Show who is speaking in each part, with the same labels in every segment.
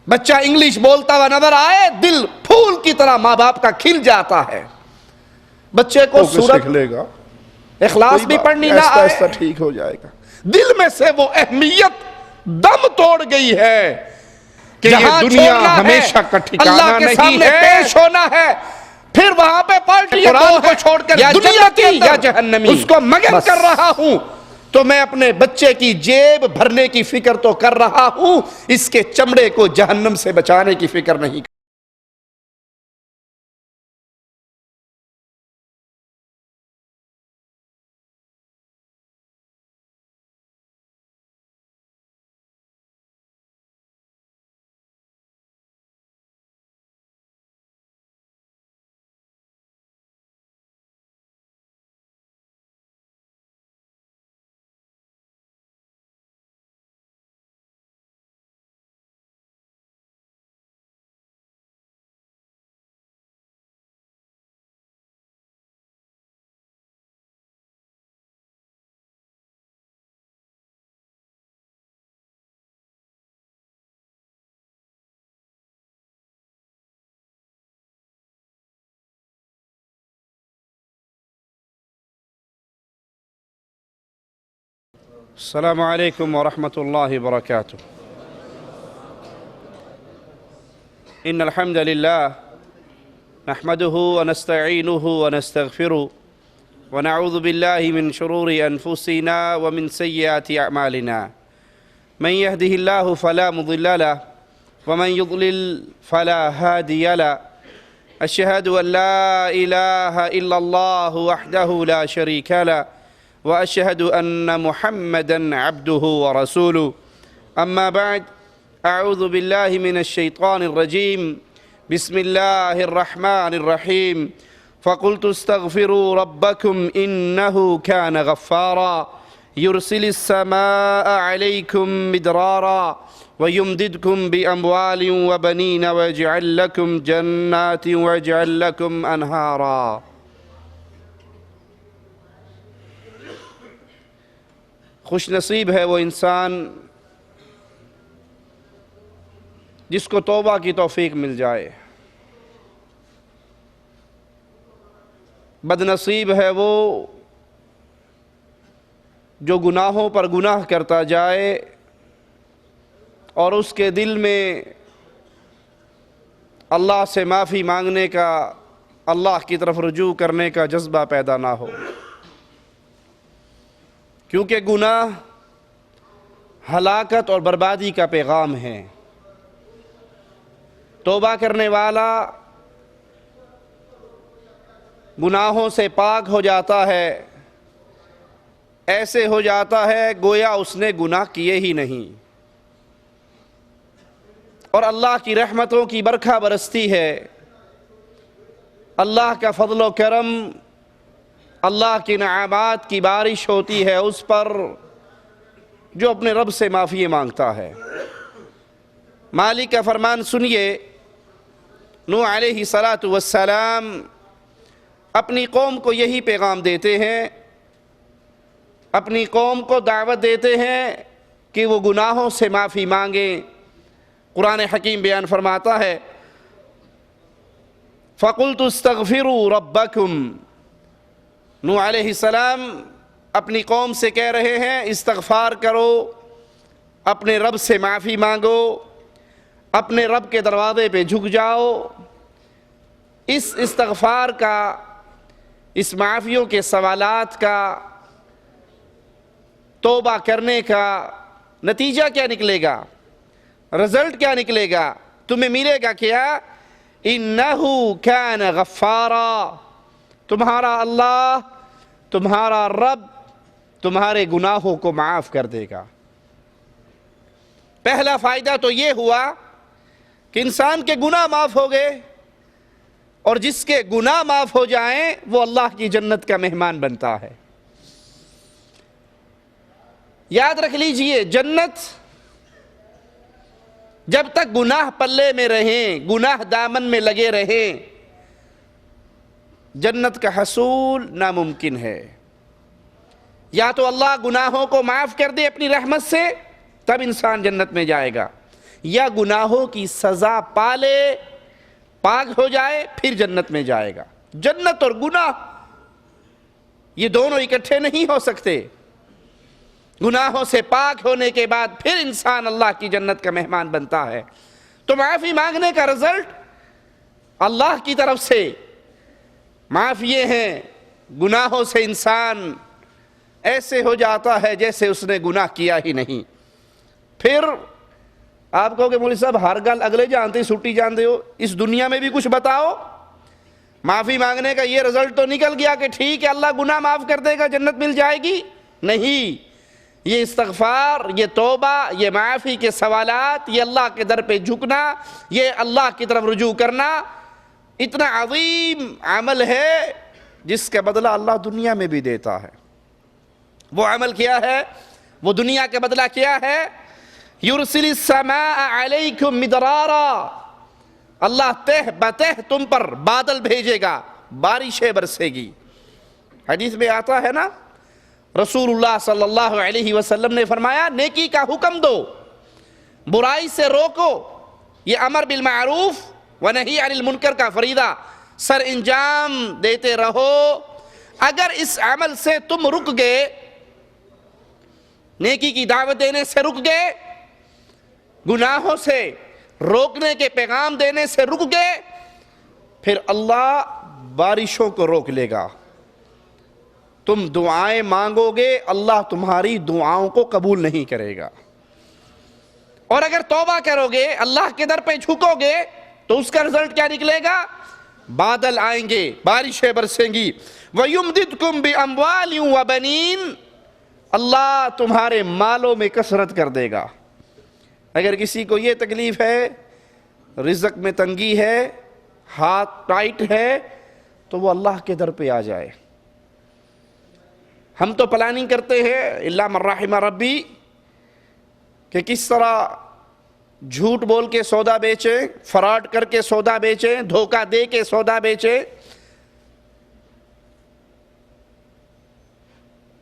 Speaker 1: بچہ انگلش بولتا ہوا نظر آئے دل پھول کی طرح ماں باپ کا کھل جاتا ہے. بچے کو سورت
Speaker 2: لے گا
Speaker 1: اخلاص بھی پڑھنی نہ
Speaker 2: آہستہ
Speaker 1: آئے,
Speaker 2: آہستہ ٹھیک ہو جائے گا.
Speaker 1: دل میں سے وہ اہمیت دم توڑ گئی ہے کہ یہ
Speaker 2: جہاں
Speaker 1: دنیا
Speaker 2: چھوڑنا ہے,
Speaker 1: ہمیشہ کا ٹھکانہ
Speaker 2: اللہ کے
Speaker 1: نہیں
Speaker 2: سامنے
Speaker 1: ہے,
Speaker 2: پیش
Speaker 1: ہونا ہے. پھر وہاں پہ پارٹی
Speaker 2: قرآن کو چھوڑ کر
Speaker 1: یا
Speaker 2: دنیا کے
Speaker 1: جنتی یا
Speaker 2: اندر
Speaker 1: جہنمی
Speaker 2: اس کو مگن
Speaker 1: کر رہا ہوں, تو میں اپنے بچے کی جیب بھرنے کی فکر تو کر رہا ہوں, اس کے چمڑے کو جہنم سے بچانے کی فکر نہیں. السلام علیکم ورحمۃ اللہ وبرکاتہ. ان الحمد للہ نحمده ونستعینه ونستغفره ونعوذ باللہ من شرور انفسنا ومن سیئات اعمالنا. من يهده الله فلا مضل له ومن يضلل فلا هادي له. اشهد ان لا اله الا الله وحده لا شريك له وأشهد أن محمدًا عبده ورسوله. أما بعد، أعوذ بالله من الشيطان الرجيم. بسم الله الرحمن الرحيم. فقلت استغفروا ربكم إنه كان غفارا يرسل السماء عليكم مدرارا ويمددكم بأموال وبنين ويجعل لكم جنات ويجعل لكم أنهارا. خوش نصیب ہے وہ انسان جس کو توبہ کی توفیق مل جائے. بد نصیب ہے وہ جو گناہوں پر گناہ کرتا جائے اور اس کے دل میں اللہ سے معافی مانگنے کا, اللہ کی طرف رجوع کرنے کا جذبہ پیدا نہ ہو. کیونکہ گناہ ہلاکت اور بربادی کا پیغام ہے. توبہ کرنے والا گناہوں سے پاک ہو جاتا ہے, ایسے ہو جاتا ہے گویا اس نے گناہ کیے ہی نہیں, اور اللہ کی رحمتوں کی برکھا برستی ہے. اللہ کا فضل و کرم, اللہ کی نعمات کی بارش ہوتی ہے اس پر جو اپنے رب سے معافی مانگتا ہے. مالک کا فرمان سنیے. نوح علیہ السلام اپنی قوم کو یہی پیغام دیتے ہیں, اپنی قوم کو دعوت دیتے ہیں کہ وہ گناہوں سے معافی مانگیں. قرآن حکیم بیان فرماتا ہے فَقُلْتُ اسْتَغْفِرُوا رَبَّكُمْ. نوح علیہ السلام اپنی قوم سے کہہ رہے ہیں استغفار کرو, اپنے رب سے معافی مانگو, اپنے رب کے دروازے پہ جھک جاؤ. اس استغفار کا, اس معافیوں کے سوالات کا, توبہ کرنے کا نتیجہ کیا نکلے گا, رزلٹ کیا نکلے گا, تمہیں ملے گا کیا؟ اِنَّهُ كَانَ غَفَّارًا. تمہارا اللہ, تمہارا رب تمہارے گناہوں کو معاف کر دے گا. پہلا فائدہ تو یہ ہوا کہ انسان کے گناہ معاف ہو گئے, اور جس کے گناہ معاف ہو جائیں وہ اللہ کی جنت کا مہمان بنتا ہے. یاد رکھ لیجئے, جنت جب تک گناہ پلے میں رہیں, گناہ دامن میں لگے رہیں, جنت کا حصول ناممکن ہے. یا تو اللہ گناہوں کو معاف کر دے اپنی رحمت سے, تب انسان جنت میں جائے گا, یا گناہوں کی سزا پالے پاک ہو جائے پھر جنت میں جائے گا. جنت اور گناہ یہ دونوں اکٹھے نہیں ہو سکتے. گناہوں سے پاک ہونے کے بعد پھر انسان اللہ کی جنت کا مہمان بنتا ہے. تو معافی مانگنے کا رزلٹ اللہ کی طرف سے معافی یہ ہے گناہوں سے انسان ایسے ہو جاتا ہے جیسے اس نے گناہ کیا ہی نہیں. پھر آپ کہو کہ مولوی صاحب ہر گل اگلے جانتے سٹی جانتے ہو, اس دنیا میں بھی کچھ بتاؤ. معافی مانگنے کا یہ رزلٹ تو نکل گیا کہ ٹھیک ہے اللہ گناہ معاف کر دے گا جنت مل جائے گی؟ نہیں. یہ استغفار, یہ توبہ, یہ معافی کے سوالات, یہ اللہ کے در پہ جھکنا, یہ اللہ کی طرف رجوع کرنا اتنا عظیم عمل ہے جس کا بدلہ اللہ دنیا میں بھی دیتا ہے. وہ عمل کیا ہے؟ وہ دنیا کا بدلہ کیا ہے؟ یرسل السماء علیکم مدرارا, اللہ تہ بتہ تم پر بادل بھیجے گا, بارشیں برسے گی. حدیث میں آتا ہے نا, رسول اللہ صلی اللہ علیہ وسلم نے فرمایا نیکی کا حکم دو, برائی سے روکو, یہ امر بالمعروف ونہی عن المنکر کا فریضہ سر انجام دیتے رہو. اگر اس عمل سے تم رک گئے, نیکی کی دعوت دینے سے رک گئے, گناہوں سے روکنے کے پیغام دینے سے رک گئے, پھر اللہ بارشوں کو روک لے گا. تم دعائیں مانگو گے, اللہ تمہاری دعاؤں کو قبول نہیں کرے گا. اور اگر توبہ کرو گے, اللہ کے در پہ جھکو گے, تو اس کا رزلٹ کیا نکلے گا؟ بادل آئیں گے, بارشیں برسیں گی. وَيُمْدِدْكُمْ بِأَمْوَالٍ وَبَنِينَ, اللہ تمہارے مالوں میں کثرت کر دے گا. اگر کسی کو یہ تکلیف ہے, رزق میں تنگی ہے, ہاتھ ٹائٹ ہے, تو وہ اللہ کے در پہ آ جائے. ہم تو پلاننگ کرتے ہیں الا من رحم ربی کہ کس طرح جھوٹ بول کے سودا بیچیں, فراڈ کر کے سودا بیچیں, دھوکہ دے کے سودا بیچیں,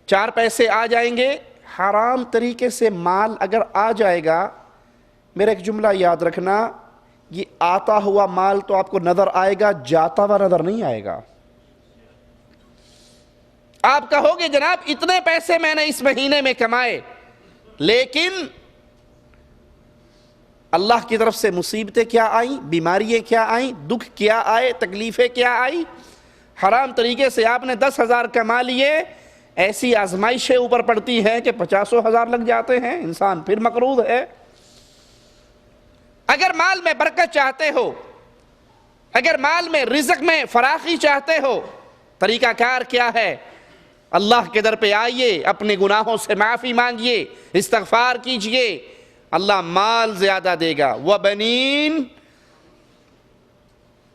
Speaker 1: 4 پیسے آ جائیں گے. حرام طریقے سے مال اگر آ جائے گا, میرا ایک جملہ یاد رکھنا, یہ آتا ہوا مال تو آپ کو نظر آئے گا, جاتا ہوا نظر نہیں آئے گا. آپ کہو گے جناب اتنے پیسے میں نے اس مہینے میں کمائے, لیکن اللہ کی طرف سے مصیبتیں کیا آئیں, بیماریاں کیا آئیں, دکھ کیا آئے, تکلیفیں کیا آئی. حرام طریقے سے آپ نے 10,000 کما لیے, ایسی آزمائشیں اوپر پڑتی ہیں کہ 50,000 لگ جاتے ہیں, انسان پھر مقروض ہے. اگر مال میں برکت چاہتے ہو, اگر مال میں رزق میں فراخی چاہتے ہو, طریقہ کار کیا ہے؟ اللہ کے در پہ آئیے, اپنے گناہوں سے معافی مانگیے, استغفار کیجئے, اللہ مال زیادہ دے گا. وَبَنِينَ,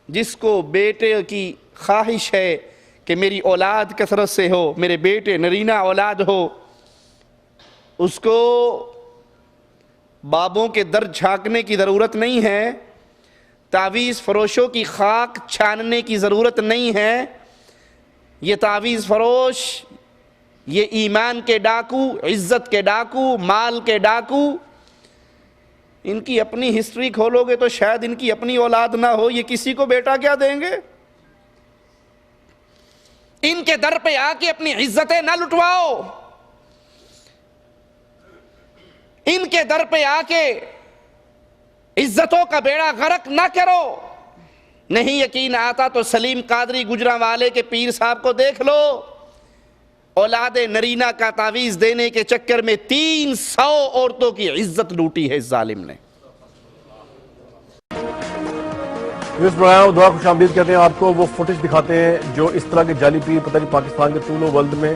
Speaker 1: جس کو بیٹے کی خواہش ہے کہ میری اولاد کثرت سے ہو, میرے بیٹے نرینہ اولاد ہو, اس کو بابوں کے در جھانکنے کی ضرورت نہیں ہے, تعویذ فروشوں کی خاک چھاننے کی ضرورت نہیں ہے. یہ تعویذ فروش, یہ ایمان کے ڈاکو, عزت کے ڈاکو, مال کے ڈاکو, ان کی اپنی ہسٹری کھولو گے تو شاید ان کی اپنی اولاد نہ ہو, یہ کسی کو بیٹا کیا دیں گے؟ ان کے در پہ آ کے اپنی عزتیں نہ لٹواؤ, ان کے در پہ آ کے عزتوں کا بیڑا غرق نہ کرو. نہیں یقین آتا تو سلیم قادری گجرانوالے کے پیر صاحب کو دیکھ لو, اولاد نرینہ کا تعویذ دینے کے چکر میں 300 عورتوں کی عزت لوٹی ہے اس ظالم نے.
Speaker 3: اس پروگرام دعا خوش آمدید کہتے ہیں آپ کو. وہ فوٹیج دکھاتے ہیں جو اس طرح کے جعلی پیر پتہ نہیں پاکستان کے طول و ورلڈ میں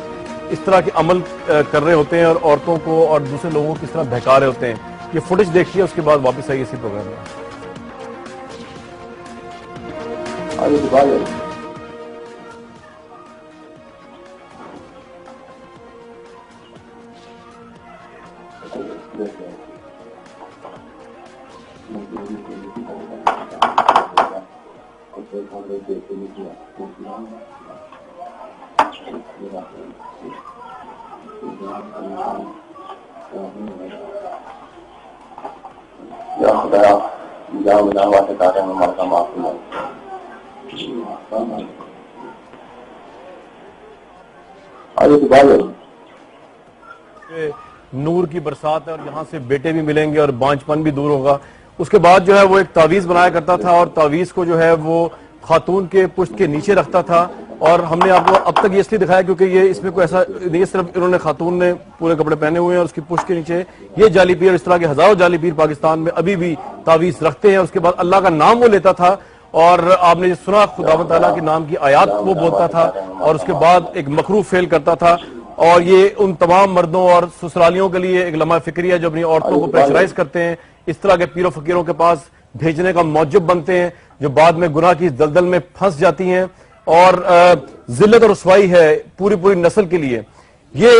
Speaker 3: اس طرح کے عمل کر رہے ہوتے ہیں اور عورتوں کو اور دوسرے لوگوں کو اس طرح بہکا رہے ہوتے ہیں. یہ فوٹیج دیکھیے, اس کے بعد واپس آئیے اسی پروگرام میں.
Speaker 2: یا
Speaker 4: خدایا جہاں بنا واسطے سارے ہمارا معاف فرما آگے تو بات ہے
Speaker 3: نور کی برسات ہے اور یہاں سے بیٹے بھی ملیں گے اور بانجپن بھی دور ہوگا. اس کے بعد جو ہے وہ ایک تعویذ بنایا کرتا تھا اور تعویذ کو جو ہے وہ خاتون کے پشت کے نیچے رکھتا تھا. اور ہم نے آپ کو اب تک یہ اس لیے دکھایا کیونکہ یہ اس میں کوئی ایسا نہیں, صرف انہوں نے خاتون نے پورے کپڑے پہنے ہوئے ہیں اور اس کی پشت کے نیچے یہ جعلی پیر, اس طرح کے ہزاروں جعلی پیر پاکستان میں ابھی بھی تعویذ رکھتے ہیں. اس کے بعد اللہ کا نام وہ لیتا تھا اور آپ نے سنا خداوند تعالیٰ کے نام کی آیات وہ بولتا تھا اور اس کے بعد ایک مکروہ فعل کرتا تھا. اور یہ ان تمام مردوں اور سسرالیوں کے لیے ایک لمحہ فکری ہے جو اپنی عورتوں کو پریشرائز کرتے ہیں, اس طرح کے پیر و فقیروں کے پاس بھیجنے کا موجب بنتے ہیں جو بعد میں گناہ کی دلدل میں پھنس جاتی ہیں اور ذلت اور رسوائی ہے پوری نسل کے لیے. یہ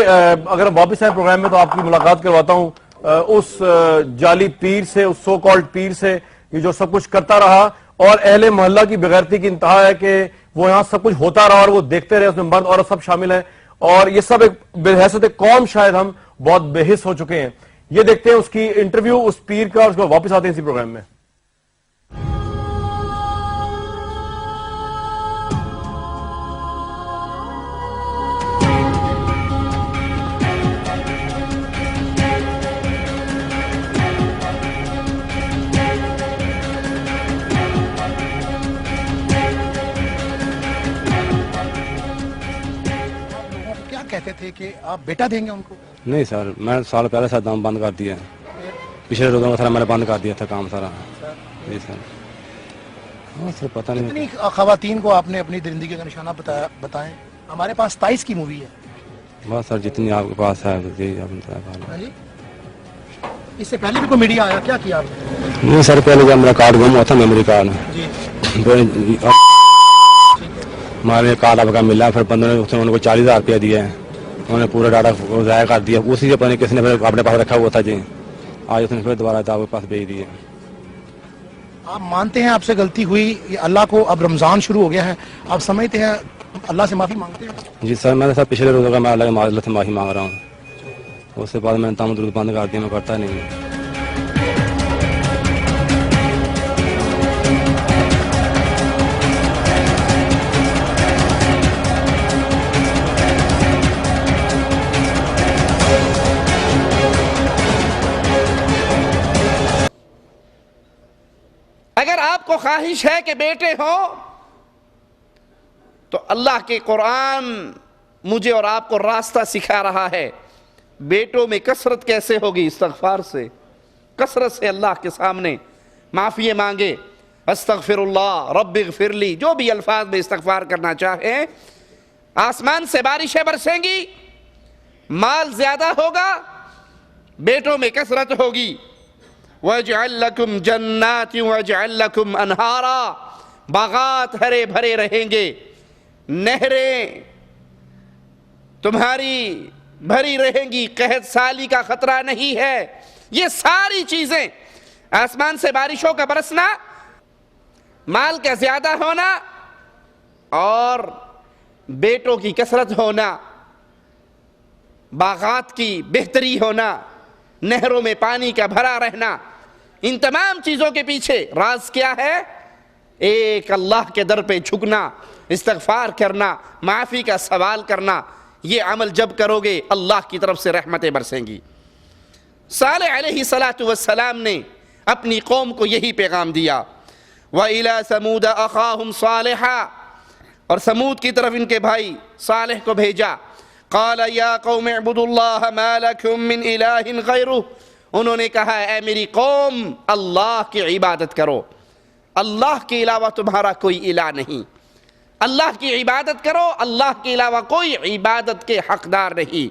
Speaker 3: اگر واپس آئے پروگرام میں تو آپ کی ملاقات کرواتا ہوں اس جعلی پیر سے, اس سو کالڈ پیر سے, یہ جو سب کچھ کرتا رہا اور اہل محلہ کی بغیرتی کی انتہا ہے کہ وہ یہاں سب کچھ ہوتا رہا اور وہ دیکھتے رہے, اس میں مرد عورت سب شامل ہیں اور یہ سب ایک بحیثیت قوم شاید ہم بہت بے حس ہو چکے ہیں. یہ دیکھتے ہیں اس کی انٹرویو اس پیر کا اور اس کو واپس آتے ہیں اسی پروگرام میں.
Speaker 5: کہتے تھے کہ آپ بیٹا دیں گے ان کو؟
Speaker 6: نہیں سر, میں سال پہلے سر دام بند کر دیا, پچھلے روزوں میں سر میں نے بند کر دیا تھا کام سارا. جی سر, ہاں سر پتہ نہیں.
Speaker 5: کتنی خواتین کو آپ نے اپنی درندگی کا نشانہ بتائیں؟ ہمارے پاس 27 کی مووی ہے.
Speaker 6: بس سر جتنی آپ کے پاس ہے جی
Speaker 5: ہاں جی, اس سے پہلے بھی کوئی میڈیا آیا, کیا کیا آپ نے؟
Speaker 6: نہیں سر, پہلے جب میرا کارڈ گم ہوا تھا میموری کارڈ, ہمارے کارڈ آپ کا ملا, پھر بندوں نے انہوں نے کو 40,000 روپیہ دیا ہے, انہوں نے پورا ڈاٹا ضائع کر دیا. اسی سے پتہ کسی نے پھر اپنے پاس رکھا ہوا تھا جی, آج اس نے پھر دوبارہ آپ کے پاس بھیج دیے.
Speaker 5: آپ مانتے ہیں آپ سے غلطی ہوئی, یہ اللہ کو اب رمضان شروع ہو گیا ہے, آپ سمجھتے ہیں اللہ سے معافی مانگتے ہیں؟
Speaker 6: جی سر, میں نے سر پچھلے روزوں کا میں اللہ سے معافی مانگ رہا ہوں. اس کے بعد میں نے تام درود بند کر دیا, میں کرتا نہیں ہوں.
Speaker 1: اگر آپ کو خواہش ہے کہ بیٹے ہوں تو اللہ کے قرآن مجھے اور آپ کو راستہ سکھا رہا ہے. بیٹوں میں کثرت کیسے ہوگی؟ استغفار سے, کثرت سے اللہ کے سامنے معافی مانگے. استغفر اللہ, رب اغفر لی, جو بھی الفاظ میں استغفار کرنا چاہیں. آسمان سے بارشیں برسیں گی, مال زیادہ ہوگا, بیٹوں میں کثرت ہوگی. وَاجْعَلْ لَكُمْ جَنَّاتٍ وَاجْعَلْ لَكُمْ أَنْهَارًا, باغات ہرے بھرے رہیں گے, نہریں تمہاری بھری رہیں گی, قحط سالی کا خطرہ نہیں ہے. یہ ساری چیزیں, آسمان سے بارشوں کا برسنا, مال کا زیادہ ہونا اور بیٹوں کی کثرت ہونا, باغات کی بہتری ہونا, نہروں میں پانی کا بھرا رہنا, ان تمام چیزوں کے پیچھے راز کیا ہے؟ ایک اللہ کے در پہ جھکنا, استغفار کرنا, معافی کا سوال کرنا. یہ عمل جب کرو گے اللہ کی طرف سے رحمتیں برسیں گی. صالح علیہ السلام نے اپنی قوم کو یہی پیغام دیا. وَإِلَى ثَمُودَ أَخَاهُمْ صَالِحًا, اور سمود کی طرف ان کے بھائی صالح کو بھیجا. قَالَ يَا قَوْمِ اعْبُدُوا اللَّهَ مَا لَكُمْ مِنْ إِلَٰهٍ غَيْرُهُ, انہوں نے کہا اے میری قوم اللہ کی عبادت کرو, اللہ کے علاوہ تمہارا کوئی الہ نہیں. اللہ کی عبادت کرو, اللہ کے علاوہ کوئی عبادت کے حقدار نہیں.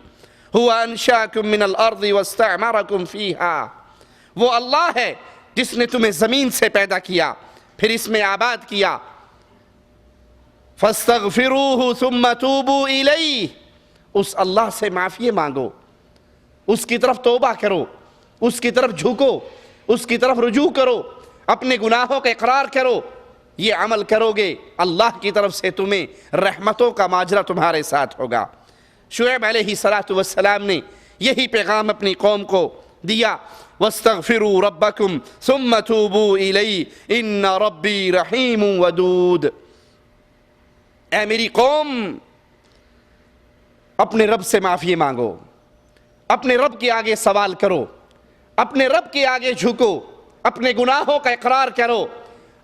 Speaker 1: هُوَ أَنْشَأَكُم مِّنَ الْأَرْضِ وَاسْتَعْمَرَكُمْ فِيهَا, وہ اللہ ہے جس نے تمہیں زمین سے پیدا کیا پھر اس میں آباد کیا. فَاسْتَغْفِرُوهُ ثُمَّ تُوبُوا إِلَيْهِ, اس اللہ سے معافی مانگو, اس کی طرف توبہ کرو, اس کی طرف جھکو, اس کی طرف رجوع کرو, اپنے گناہوں کا اقرار کرو. یہ عمل کرو گے اللہ کی طرف سے تمہیں رحمتوں کا ماجرا تمہارے ساتھ ہوگا. شعیب علیہ السلام نے یہی پیغام اپنی قوم کو دیا. واستغفروا ربکم ثم توبوا الیہ ان ربی رحیم ودود۔ اے میری قوم، اپنے رب سے معافی مانگو، اپنے رب کے آگے سوال کرو، اپنے رب کے آگے جھکو، اپنے گناہوں کا اقرار کرو،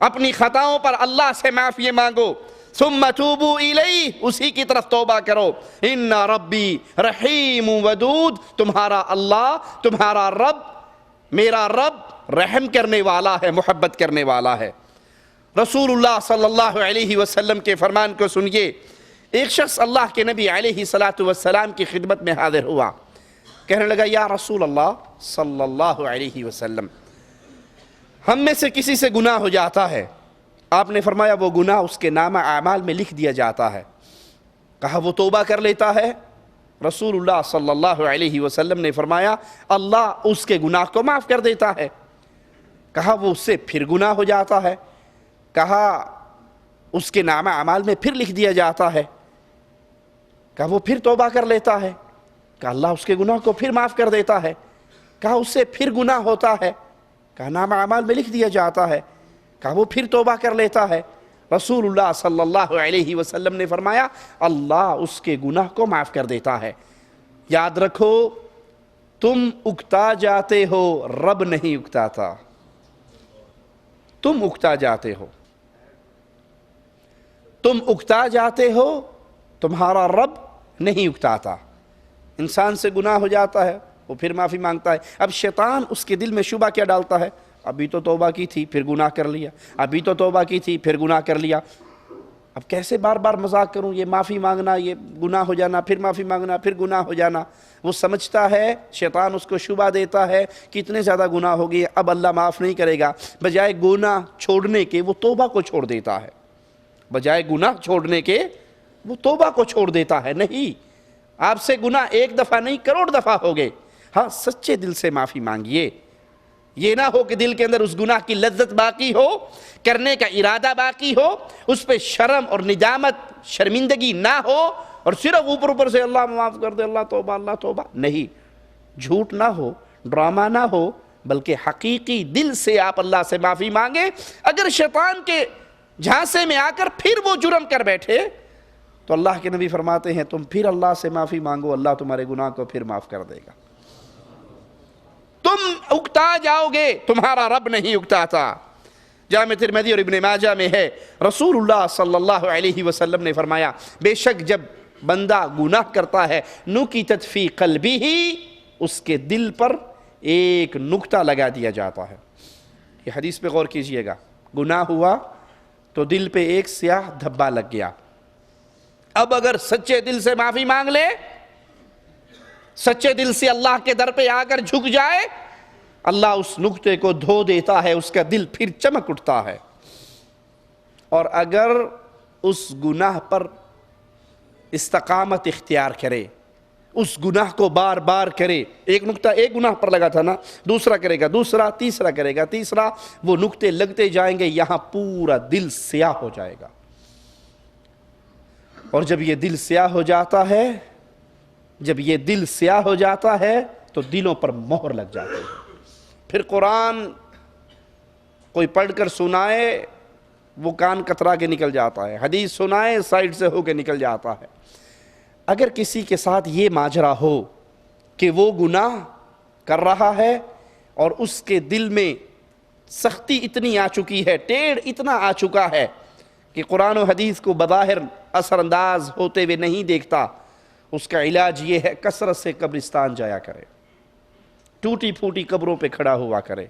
Speaker 1: اپنی خطاؤں پر اللہ سے معافی مانگو، ثم توبوا الیہ، اسی کی طرف توبہ کرو، ان ربی رحیم ودود، تمہارا اللہ، تمہارا رب، میرا رب رحم کرنے والا ہے، محبت کرنے والا ہے۔ رسول اللہ صلی اللہ علیہ وسلم کے فرمان کو سنیے۔ ایک شخص اللہ کے نبی علیہ السلام کی خدمت میں حاضر ہوا، کہنے لگا یا رسول اللہ صلی اللہ علیہ وسلم، ہم میں سے کسی سے گناہ ہو جاتا ہے، آپ نے فرمایا وہ گناہ اس کے نامہ اعمال میں لکھ دیا جاتا ہے، کہا وہ توبہ کر لیتا ہے؟ رسول اللہ صلی اللہ علیہ وسلم نے فرمایا اللہ اس کے گناہ کو معاف کر دیتا ہے۔ کہا وہ اس سے پھر گناہ ہو جاتا ہے؟ کہا اس کے نامہ اعمال میں پھر لکھ دیا جاتا ہے؟ کہا وہ پھر توبہ کر لیتا ہے؟ کہا اللہ اس کے گناہ کو پھر معاف کر دیتا ہے؟ کہا اس سے پھر گناہ ہوتا ہے؟ کہا نامہ اعمال میں لکھ دیا جاتا ہے؟ کہا وہ پھر توبہ کر لیتا ہے؟ رسول اللہ صلی اللہ علیہ وسلم نے فرمایا اللہ اس کے گناہ کو معاف کر دیتا ہے۔ یاد رکھو تم اکتا جاتے ہو، رب نہیں اکتاتا، تم اکتا جاتے ہو، تم اکتا جاتے ہو، تمہارا رب نہیں اکتاتا۔ انسان سے گناہ ہو جاتا ہے، وہ پھر معافی مانگتا ہے۔ اب شیطان اس کے دل میں شبہ کیا ڈالتا ہے؟ ابھی تو توبہ کی تھی پھر گناہ کر لیا، ابھی تو توبہ کی تھی پھر گناہ کر لیا، اب کیسے بار بار مذاق کروں، یہ معافی مانگنا، یہ گناہ ہو جانا، پھر معافی مانگنا، پھر گناہ ہو جانا۔ وہ سمجھتا ہے، شیطان اس کو شبہ دیتا ہے کہ اتنے زیادہ گناہ ہو گئے اب اللہ معاف نہیں کرے گا، بجائے گناہ چھوڑنے کے وہ توبہ کو چھوڑ دیتا ہے، بجائے گناہ چھوڑنے کے وہ توبہ کو چھوڑ دیتا ہے۔ نہیں، آپ سے گناہ ایک دفعہ نہیں کروڑ دفعہ ہو گئے، ہاں سچے دل سے معافی مانگیے، یہ نہ ہو کہ دل کے اندر اس گناہ کی لذت باقی ہو، کرنے کا ارادہ باقی ہو، اس پہ شرم اور ندامت، شرمندگی نہ ہو، اور صرف اوپر سے اللہ معاف کر دے، اللہ توبہ، اللہ توبہ۔ نہیں، جھوٹ نہ ہو، ڈرامہ نہ ہو، بلکہ حقیقی دل سے آپ اللہ سے معافی مانگیں۔ اگر شیطان کے جھانسے میں آ کر پھر وہ جرم کر بیٹھے تو اللہ کے نبی فرماتے ہیں تم پھر اللہ سے معافی مانگو، اللہ تمہارے گناہ کو پھر معاف کر دے گا۔ تم اکتا جاؤ گے، تمہارا رب نہیں اکتاتا۔ جامع ترمذی اور ابن ماجہ میں ہے، رسول اللہ صلی اللہ علیہ وسلم نے فرمایا بے شک جب بندہ گناہ کرتا ہے نکتت فی قلبہ، اس کے دل پر ایک نکتہ لگا دیا جاتا ہے۔ یہ حدیث پہ غور کیجئے گا، گناہ ہوا تو دل پہ ایک سیاہ دھبا لگ گیا۔ اب اگر سچے دل سے معافی مانگ لے، سچے دل سے اللہ کے در پہ آ کر جھک جائے، اللہ اس نقطے کو دھو دیتا ہے، اس کا دل پھر چمک اٹھتا ہے۔ اور اگر اس گناہ پر استقامت اختیار کرے، اس گناہ کو بار بار کرے، ایک نقطہ ایک گناہ پر لگا تھا نا، دوسرا کرے گا، دوسرا، تیسرا کرے گا، تیسرا، وہ نقطے لگتے جائیں گے، یہاں پورا دل سیاہ ہو جائے گا۔ اور جب یہ دل سیاہ ہو جاتا ہے، جب یہ دل سیاہ ہو جاتا ہے تو دلوں پر مہر لگ جاتی ہے۔ پھر قرآن کوئی پڑھ کر سنائے وہ کان کترا کے نکل جاتا ہے، حدیث سنائے سائڈ سے ہو کے نکل جاتا ہے۔ اگر کسی کے ساتھ یہ ماجرا ہو کہ وہ گناہ کر رہا ہے اور اس کے دل میں سختی اتنی آ چکی ہے، ٹیڑھ اتنا آ چکا ہے کہ قرآن و حدیث کو بظاہر اثر انداز ہوتے ہوئے نہیں دیکھتا، اس کا علاج یہ ہے کثرت سے قبرستان جایا کرے، ٹوٹی پھوٹی قبروں پہ کھڑا ہوا کرے،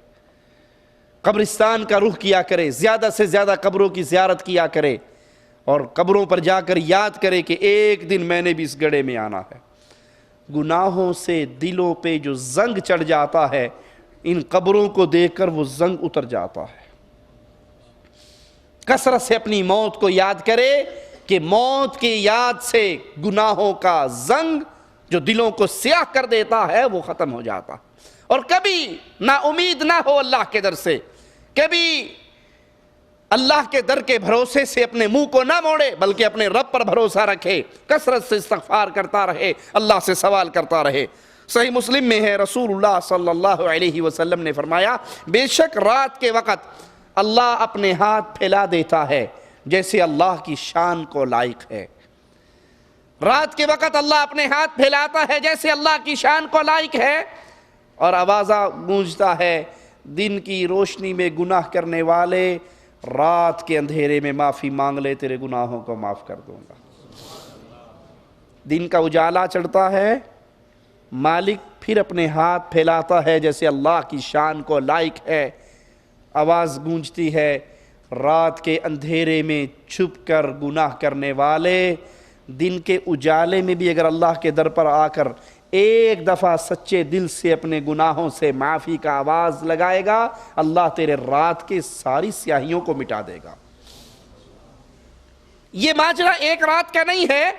Speaker 1: قبرستان کا رخ کیا کرے، زیادہ سے زیادہ قبروں کی زیارت کیا کرے، اور قبروں پر جا کر یاد کرے کہ ایک دن میں نے بھی اس گڑھے میں آنا ہے۔ گناہوں سے دلوں پہ جو زنگ چڑھ جاتا ہے، ان قبروں کو دیکھ کر وہ زنگ اتر جاتا ہے۔ کثرت سے اپنی موت کو یاد کرے کہ موت کی یاد سے گناہوں کا زنگ جو دلوں کو سیاہ کر دیتا ہے وہ ختم ہو جاتا ہے۔ اور کبھی نا امید نہ ہو اللہ کے در سے، کبھی اللہ کے در کے بھروسے سے اپنے منہ کو نہ موڑے، بلکہ اپنے رب پر بھروسہ رکھے، کثرت سے استغفار کرتا رہے، اللہ سے سوال کرتا رہے۔ صحیح مسلم میں ہے، رسول اللہ صلی اللہ علیہ وسلم نے فرمایا بے شک رات کے وقت اللہ اپنے ہاتھ پھیلا دیتا ہے جیسے اللہ کی شان کو لائق ہے۔ رات کے وقت اللہ اپنے ہاتھ پھیلاتا ہے جیسے اللہ کی شان کو لائق ہے، اور آوازہ گونجتا ہے دن کی روشنی میں گناہ کرنے والے رات کے اندھیرے میں معافی مانگ لے، تیرے گناہوں کو معاف کر دوں گا۔ دن کا اجالا چڑھتا ہے، مالک پھر اپنے ہاتھ پھیلاتا ہے جیسے اللہ کی شان کو لائق ہے، آواز گونجتی ہے رات کے اندھیرے میں چھپ کر گناہ کرنے والے دن کے اجالے میں بھی اگر اللہ کے در پر آ کر ایک دفعہ سچے دل سے اپنے گناہوں سے معافی کا آواز لگائے گا، اللہ تیرے رات کے ساری سیاہیوں کو مٹا دے گا۔ یہ ماجرا ایک رات کا نہیں ہے،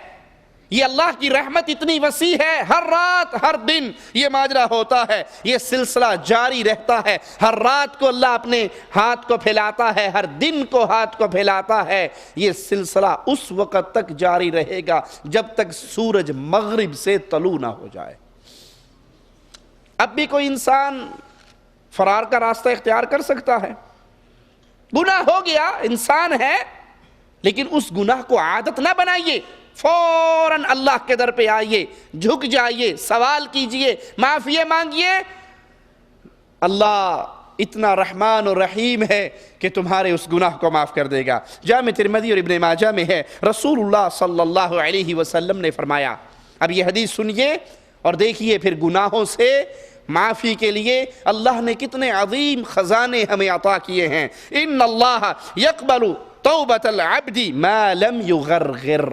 Speaker 1: یہ اللہ کی رحمت اتنی وسیع ہے، ہر رات ہر دن یہ ماجرا ہوتا ہے، یہ سلسلہ جاری رہتا ہے۔ ہر رات کو اللہ اپنے ہاتھ کو پھیلاتا ہے، ہر دن کو ہاتھ کو پھیلاتا ہے۔ یہ سلسلہ اس وقت تک جاری رہے گا جب تک سورج مغرب سے طلوع نہ ہو جائے۔ اب بھی کوئی انسان فرار کا راستہ اختیار کر سکتا ہے، گناہ ہو گیا، انسان ہے، لیکن اس گناہ کو عادت نہ بنائیے، فوراً اللہ کے در پہ آئیے، جھک جائیے، سوال کیجئے، معافی مانگیے۔ اللہ اتنا رحمان و رحیم ہے کہ تمہارے اس گناہ کو معاف کر دے گا۔ جامع ترمذی اور ابن ماجہ میں ہے، رسول اللہ صلی اللہ علیہ وسلم نے فرمایا، اب یہ حدیث سنیے اور دیکھیے پھر گناہوں سے معافی کے لیے اللہ نے کتنے عظیم خزانے ہمیں عطا کیے ہیں۔ ان اللہ یقبل توبۃ العبد ما لم یغرغر،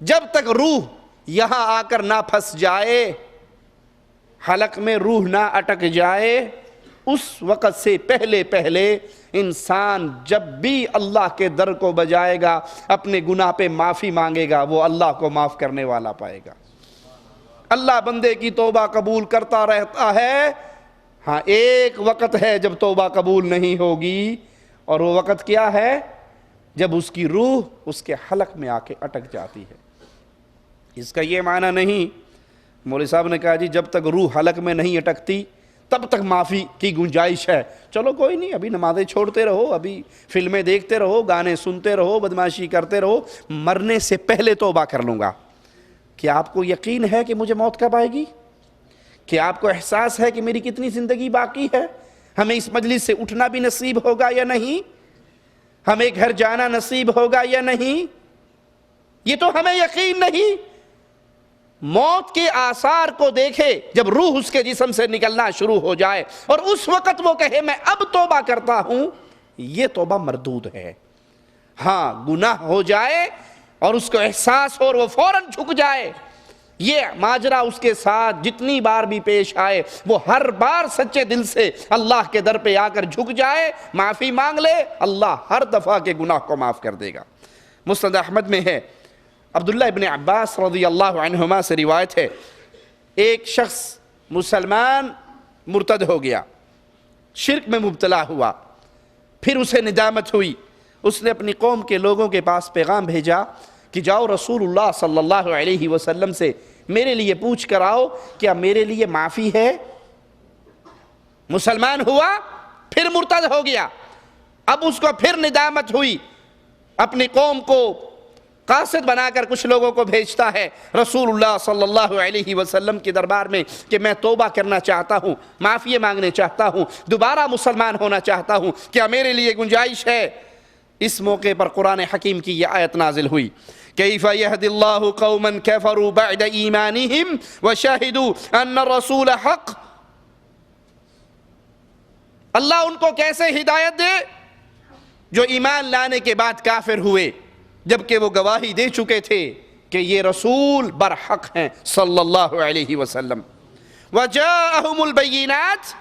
Speaker 1: جب تک روح یہاں آ کر نہ پھنس جائے، حلق میں روح نہ اٹک جائے، اس وقت سے پہلے انسان جب بھی اللہ کے در کو بجائے گا، اپنے گناہ پہ معافی مانگے گا، وہ اللہ کو معاف کرنے والا پائے گا۔ اللہ بندے کی توبہ قبول کرتا رہتا ہے، ہاں ایک وقت ہے جب توبہ قبول نہیں ہوگی، اور وہ وقت کیا ہے؟ جب اس کی روح اس کے حلق میں آ کے اٹک جاتی ہے۔ اس کا یہ معنی نہیں، مولوی صاحب نے کہا جی جب تک روح حلق میں نہیں اٹکتی تب تک معافی کی گنجائش ہے، چلو کوئی نہیں، ابھی نمازیں چھوڑتے رہو، ابھی فلمیں دیکھتے رہو، گانے سنتے رہو، بدمعاشی کرتے رہو، مرنے سے پہلے توبہ کر لوں گا۔ کیا آپ کو یقین ہے کہ مجھے موت کب آئے گی؟ کیا آپ کو احساس ہے کہ میری کتنی زندگی باقی ہے؟ ہمیں اس مجلس سے اٹھنا بھی نصیب ہوگا یا نہیں؟ ہمیں گھر جانا نصیب ہوگا یا نہیں؟ یہ تو ہمیں یقین نہیں۔ موت کے آثار کو دیکھے جب روح اس کے جسم سے نکلنا شروع ہو جائے اور اس وقت وہ کہے میں اب توبہ کرتا ہوں، یہ توبہ مردود ہے۔ ہاں گناہ ہو جائے اور اس کو احساس ہو اور وہ فوراً جھک جائے، یہ ماجرا اس کے ساتھ جتنی بار بھی پیش آئے وہ ہر بار سچے دل سے اللہ کے در پہ آ کر جھک جائے، معافی مانگ لے، اللہ ہر دفعہ کے گناہ کو معاف کر دے گا۔ مسند احمد میں ہے، عبداللہ ابن عباس رضی اللہ عنہما سے روایت ہے، ایک شخص مسلمان مرتد ہو گیا، شرک میں مبتلا ہوا، پھر اسے ندامت ہوئی، اس نے اپنی قوم کے لوگوں کے پاس پیغام بھیجا کہ جاؤ رسول اللہ صلی اللہ علیہ وسلم سے میرے لیے پوچھ کر آؤ کیا میرے لیے معافی ہے۔ مسلمان ہوا پھر مرتد ہو گیا، اب اس کو پھر ندامت ہوئی، اپنی قوم کو قاصد بنا کر کچھ لوگوں کو بھیجتا ہے رسول اللہ صلی اللہ علیہ وسلم کے دربار میں کہ میں توبہ کرنا چاہتا ہوں، معافی مانگنے چاہتا ہوں، دوبارہ مسلمان ہونا چاہتا ہوں، کیا میرے لیے گنجائش ہے؟ اس موقع پر قرآن حکیم کی یہ آیت نازل ہوئی، کیف یہدی اللہ قوما کفروا بعد ایمانہم وشہدوا ان الرسول حق، اللہ ان کو کیسے ہدایت دے جو ایمان لانے کے بعد کافر ہوئے جبکہ وہ گواہی دے چکے تھے کہ یہ رسول برحق ہیں صلی اللہ علیہ وسلم۔ وجاءہم البینات،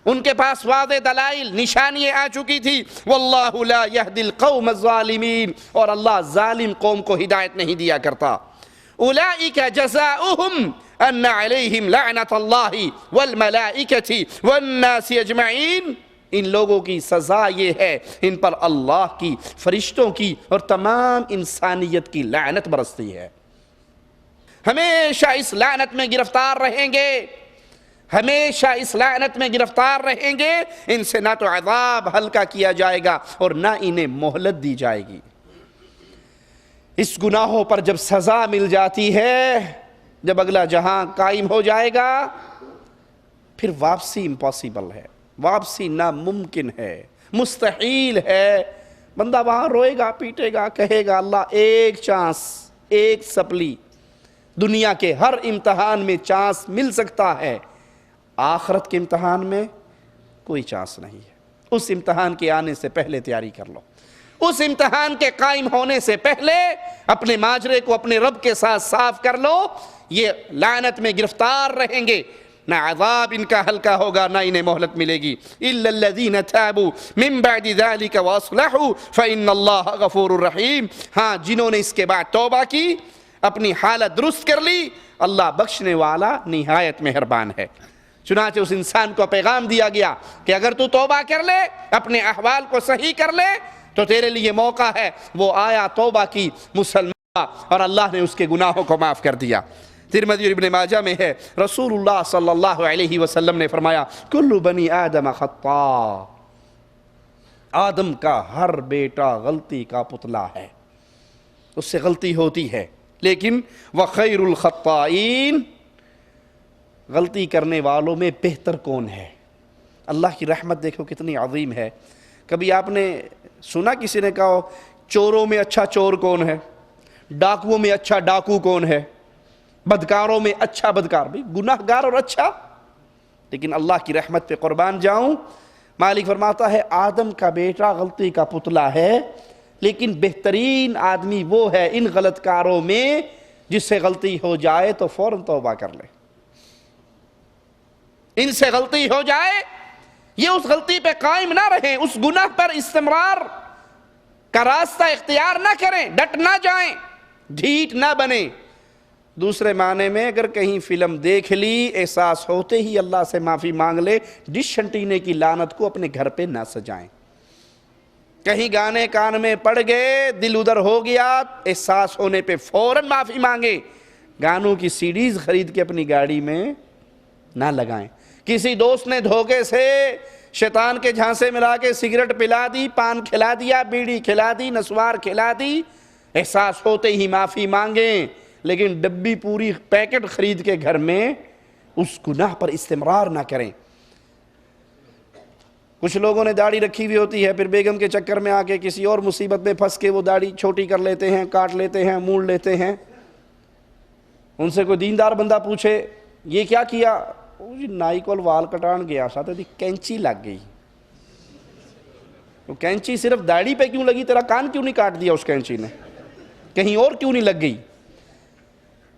Speaker 1: ان کے پاس واضح دلائل نشانیاں آ چکی تھی، واللہ لا یہدی القوم الظالمین، اور اللہ ظالم قوم کو ہدایت نہیں دیا کرتا۔ اولئک جزاؤہم ان علیہم لعنت اللہ والملائکۃ والناس اجمعین، ان لوگوں کی سزا یہ ہے ان پر اللہ کی، فرشتوں کی اور تمام انسانیت کی لعنت برستی ہے۔ ہمیشہ اس لعنت میں گرفتار رہیں گے، ہمیشہ اس لعنت میں گرفتار رہیں گے۔ ان سے نہ تو عذاب ہلکا کیا جائے گا اور نہ انہیں مہلت دی جائے گی۔ اس گناہوں پر جب سزا مل جاتی ہے، جب اگلا جہاں قائم ہو جائے گا، پھر واپسی امپاسبل ہے، واپسی ناممکن ہے، مستحیل ہے۔ بندہ وہاں روئے گا، پیٹے گا، کہے گا اللہ ایک چانس، ایک سپلی۔ دنیا کے ہر امتحان میں چانس مل سکتا ہے، آخرت کے امتحان میں کوئی چانس نہیں ہے۔ اس امتحان کے آنے سے پہلے تیاری کر لو، اس امتحان کے قائم ہونے سے پہلے اپنے ماجرے کو اپنے رب کے ساتھ صاف کر لو۔ یہ لعنت میں گرفتار رہیں گے، نہ عذاب ان کا ہلکا ہوگا، نہ انہیں مہلت ملے گی۔ إِلَّا الَّذِينَ تَابُوا مِن بَعْدِ ذَلِكَ وَأَصْلَحُوا فَإِنَّ اللَّهَ غَفُورٌ رَحِيمٌ۔ ہاں، جنہوں نے اس کے بعد توبہ کی، اپنی حالت درست کر لی، اللہ بخشنے والا نہایت مہربان ہے۔ چنانچہ اس انسان کو پیغام دیا گیا کہ اگر تو توبہ کر لے، اپنے احوال کو صحیح کر لے، تو تیرے لیے موقع ہے۔ وہ آیا، توبہ کی، مسلمان، اور اللہ نے اس کے گناہوں کو معاف کر دیا۔ ترمذی اور ابن ماجہ میں ہے، رسول اللہ صلی اللہ علیہ وسلم نے فرمایا، کل بنی آدم خطاء، آدم کا ہر بیٹا غلطی کا پتلا ہے، اس سے غلطی ہوتی ہے، لیکن وخیر الخطائین، غلطی کرنے والوں میں بہتر کون ہے؟ اللہ کی رحمت دیکھو کتنی عظیم ہے۔ کبھی آپ نے سنا کسی نے کہا چوروں میں اچھا چور کون ہے، ڈاکوؤں میں اچھا ڈاکو کون ہے، بدکاروں میں اچھا بدکار؟ بھی گناہ گار اور اچھا؟ لیکن اللہ کی رحمت پہ قربان جاؤں، مالک فرماتا ہے آدم کا بیٹا غلطی کا پتلا ہے، لیکن بہترین آدمی وہ ہے ان غلط کاروں میں جس سے غلطی ہو جائے تو فوراً توبہ کر لے۔ ان سے غلطی ہو جائے، یہ اس غلطی پہ قائم نہ رہیں، اس گناہ پر استمرار کا راستہ اختیار نہ کریں، ڈٹ نہ جائیں، ڈھیٹ نہ بنیں۔ دوسرے معنی میں اگر کہیں فلم دیکھ لی، احساس ہوتے ہی اللہ سے معافی مانگ لے، ڈش انٹینے کی لعنت کو اپنے گھر پہ نہ سجائیں۔ کہیں گانے کان میں پڑ گئے، دل ادھر ہو گیا، احساس ہونے پہ فوراً معافی مانگے۔ گانوں کی سیڈیز خرید کے اپنی گاڑی میں نہ لگائیں۔ کسی دوست نے دھوکے سے شیطان کے جھانسے ملا کے سگریٹ پلا دی، پان کھلا دیا، بیڑی کھلا دی، نسوار کھلا دی، احساس ہوتے ہی معافی مانگیں، لیکن ڈبی پوری پیکٹ خرید کے گھر میں اس گناہ پر استمرار نہ کریں۔ کچھ لوگوں نے داڑھی رکھی ہوئی ہوتی ہے، پھر بیگم کے چکر میں آ کے کسی اور مصیبت میں پھنس کے وہ داڑھی چھوٹی کر لیتے ہیں، کاٹ لیتے ہیں، مونڈ لیتے ہیں۔ ان سے کوئی دیندار بندہ پوچھے یہ کیا کیا؟ جی نائی کول وال کٹان گیا ساتھ دی کینچی لگ گئی۔ وہ کینچی صرف داڑھی پہ کیوں لگی؟ تیرا کان کیوں نہیں کاٹ دیا اس کینچی نے؟ کہیں اور کیوں نہیں لگ گئی؟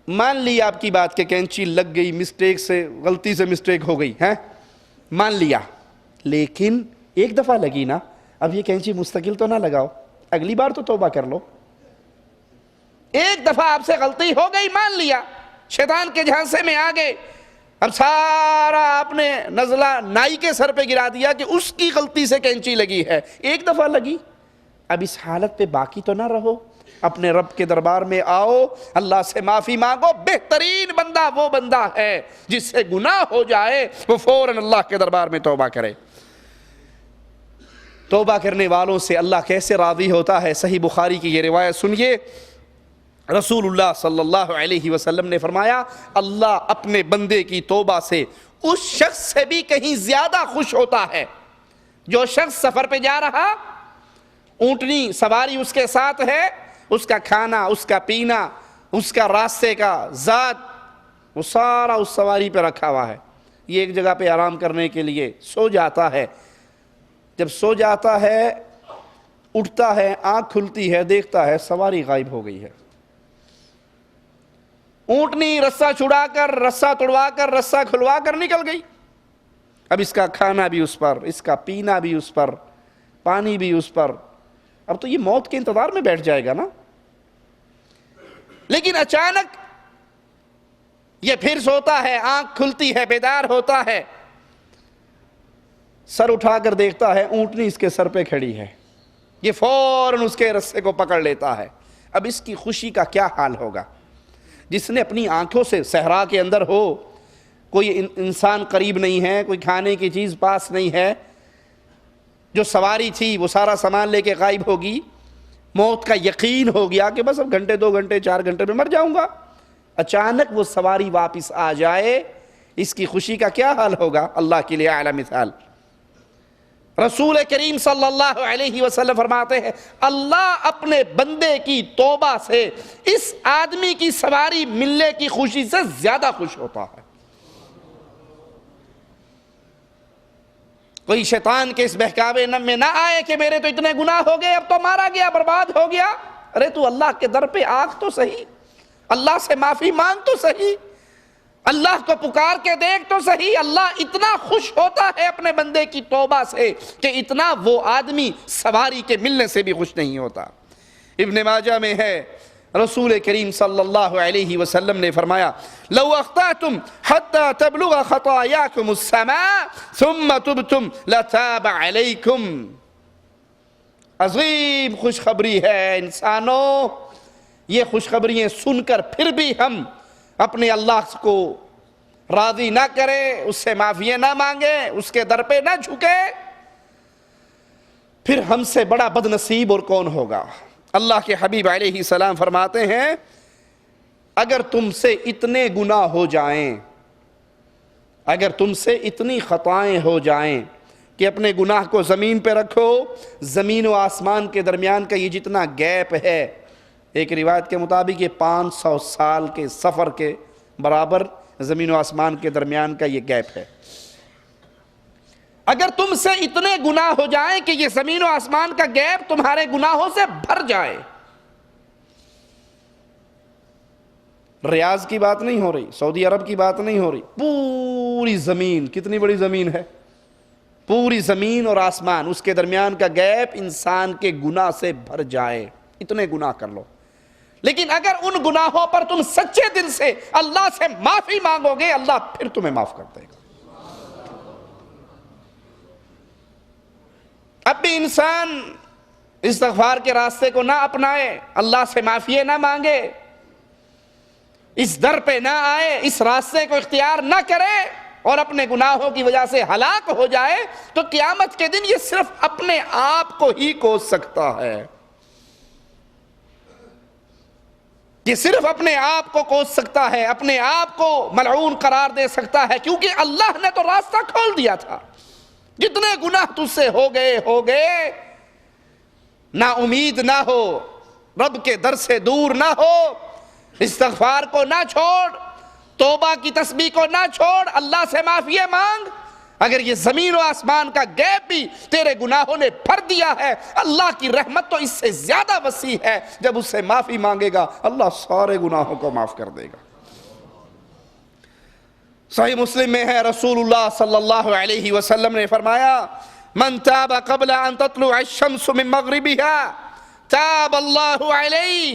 Speaker 1: مان لیا آپ کی بات کہ کینچی لگ گئی، مسٹیک سے، غلطی سے مسٹیک ہو گئی ہے، مان لیا، لیکن ایک دفعہ لگی نا، اب یہ کینچی مستقل تو نہ لگاؤ، اگلی بار تو توبہ کر لو۔ ایک دفعہ آپ سے غلطی ہو گئی، مان لیا، شیطان کے جھانسے میں آ گئے، اب سارا آپ نے نزلہ نائی کے سر پہ گرا دیا کہ اس کی غلطی سے کینچی لگی ہے۔ ایک دفعہ لگی، اب اس حالت پہ باقی تو نہ رہو، اپنے رب کے دربار میں آؤ، اللہ سے معافی مانگو۔ بہترین بندہ وہ بندہ ہے جس سے گناہ ہو جائے وہ فوراً اللہ کے دربار میں توبہ کرے۔ توبہ کرنے والوں سے اللہ کیسے راضی ہوتا ہے؟ صحیح بخاری کی یہ روایت سنیے، رسول اللہ صلی اللہ علیہ وسلم نے فرمایا اللہ اپنے بندے کی توبہ سے اس شخص سے بھی کہیں زیادہ خوش ہوتا ہے۔ جو شخص سفر پہ جا رہا، اونٹنی سواری اس کے ساتھ ہے، اس کا کھانا، اس کا پینا، اس کا راستے کا ذات، وہ سارا اس سواری پہ رکھا ہوا ہے۔ یہ ایک جگہ پہ آرام کرنے کے لیے سو جاتا ہے، جب سو جاتا ہے اٹھتا ہے، آنکھ کھلتی ہے، دیکھتا ہے سواری غائب ہو گئی ہے۔ اونٹنی رسہ چھڑا کر، رسہ توڑوا کر، رسہ کھلوا کر نکل گئی۔ اب اس کا کھانا بھی اس پر، اس کا پینا بھی اس پر، پانی بھی اس پر، اب تو یہ موت کے انتظار میں بیٹھ جائے گا نا۔ لیکن اچانک یہ پھر سوتا ہے، آنکھ کھلتی ہے، بیدار ہوتا ہے، سر اٹھا کر دیکھتا ہے اونٹنی اس کے سر پہ کھڑی ہے، یہ فوراً اس کے رسے کو پکڑ لیتا ہے۔ اب اس کی خوشی کا کیا حال ہوگا؟ جس نے اپنی آنکھوں سے صحرا کے اندر ہو، کوئی انسان قریب نہیں ہے، کوئی کھانے کی چیز پاس نہیں ہے، جو سواری تھی وہ سارا سامان لے کے غائب ہوگی، موت کا یقین ہو گیا کہ بس اب گھنٹے 2 گھنٹے 4 گھنٹے میں مر جاؤں گا، اچانک وہ سواری واپس آ جائے، اس کی خوشی کا کیا حال ہوگا؟ اللہ کے لیے اعلیٰ مثال۔ رسول کریم صلی اللہ علیہ وسلم فرماتے ہیں اللہ اپنے بندے کی توبہ سے اس آدمی کی سواری ملنے کی خوشی سے زیادہ خوش ہوتا ہے۔ کوئی شیطان کے اس بہکاوے میں نہ آئے کہ میرے تو اتنے گناہ ہو گئے، اب تو مارا گیا، برباد ہو گیا۔ ارے تو اللہ کے در پہ آگ تو صحیح، اللہ سے معافی مانگ تو صحیح، اللہ کو پکار کے دیکھ تو صحیح۔ اللہ اتنا خوش ہوتا ہے اپنے بندے کی توبہ سے کہ اتنا وہ آدمی سواری کے ملنے سے بھی خوش نہیں ہوتا۔ ابن ماجہ میں ہے رسول کریم صلی اللہ علیہ وسلم نے فرمایا لو اخطأتم حتى تبلغ خطاياكم السماء ثم تبتم لتاب عليكم۔ عظیم خوشخبری ہے انسانوں، یہ خوشخبریاں سن کر پھر بھی ہم اپنے اللہ کو راضی نہ کریں، اس سے معافی نہ مانگیں، اس کے در پہ نہ جھکے، پھر ہم سے بڑا بد نصیب اور کون ہوگا؟ اللہ کے حبیب علیہ السلام فرماتے ہیں اگر تم سے اتنے گناہ ہو جائیں، اگر تم سے اتنی خطائیں ہو جائیں کہ اپنے گناہ کو زمین پہ رکھو، زمین و آسمان کے درمیان کا یہ جتنا گیپ ہے، ایک روایت کے مطابق یہ 500 سال کے سفر کے برابر زمین و آسمان کے درمیان کا یہ گیپ ہے۔ اگر تم سے اتنے گناہ ہو جائیں کہ یہ زمین و آسمان کا گیپ تمہارے گناہوں سے بھر جائے، ریاض کی بات نہیں ہو رہی، سعودی عرب کی بات نہیں ہو رہی، پوری زمین، کتنی بڑی زمین ہے، پوری زمین اور آسمان، اس کے درمیان کا گیپ انسان کے گناہ سے بھر جائے، اتنے گناہ کر لو، لیکن اگر ان گناہوں پر تم سچے دل سے اللہ سے معافی مانگو گے، اللہ پھر تمہیں معاف کر دے گا۔ اب بھی انسان استغفار کے راستے کو نہ اپنائے، اللہ سے معافی نہ مانگے، اس در پہ نہ آئے، اس راستے کو اختیار نہ کرے اور اپنے گناہوں کی وجہ سے ہلاک ہو جائے، تو قیامت کے دن یہ صرف اپنے آپ کو ہی کوس سکتا ہے، یہ صرف اپنے آپ کو کوس سکتا ہے، اپنے آپ کو ملعون قرار دے سکتا ہے، کیونکہ اللہ نے تو راستہ کھول دیا تھا۔ جتنے گناہ تجھ سے ہو گئے، نا امید نہ ہو، رب کے در سے دور نہ ہو، استغفار کو نہ چھوڑ، توبہ کی تسبیح کو نہ چھوڑ، اللہ سے معافی مانگ۔ اگر یہ زمین و آسمان کا گیپ بھی تیرے گناہوں نے بھر دیا ہے، اللہ کی رحمت تو اس سے زیادہ وسیع ہے، جب اس سے معافی مانگے گا اللہ سارے گناہوں کو معاف کر دے گا۔ صحیح مسلم میں ہے رسول اللہ صلی اللہ علیہ وسلم نے فرمایا من تاب قبل ان تطلع الشمس من مغربها تاب اللہ علیہ،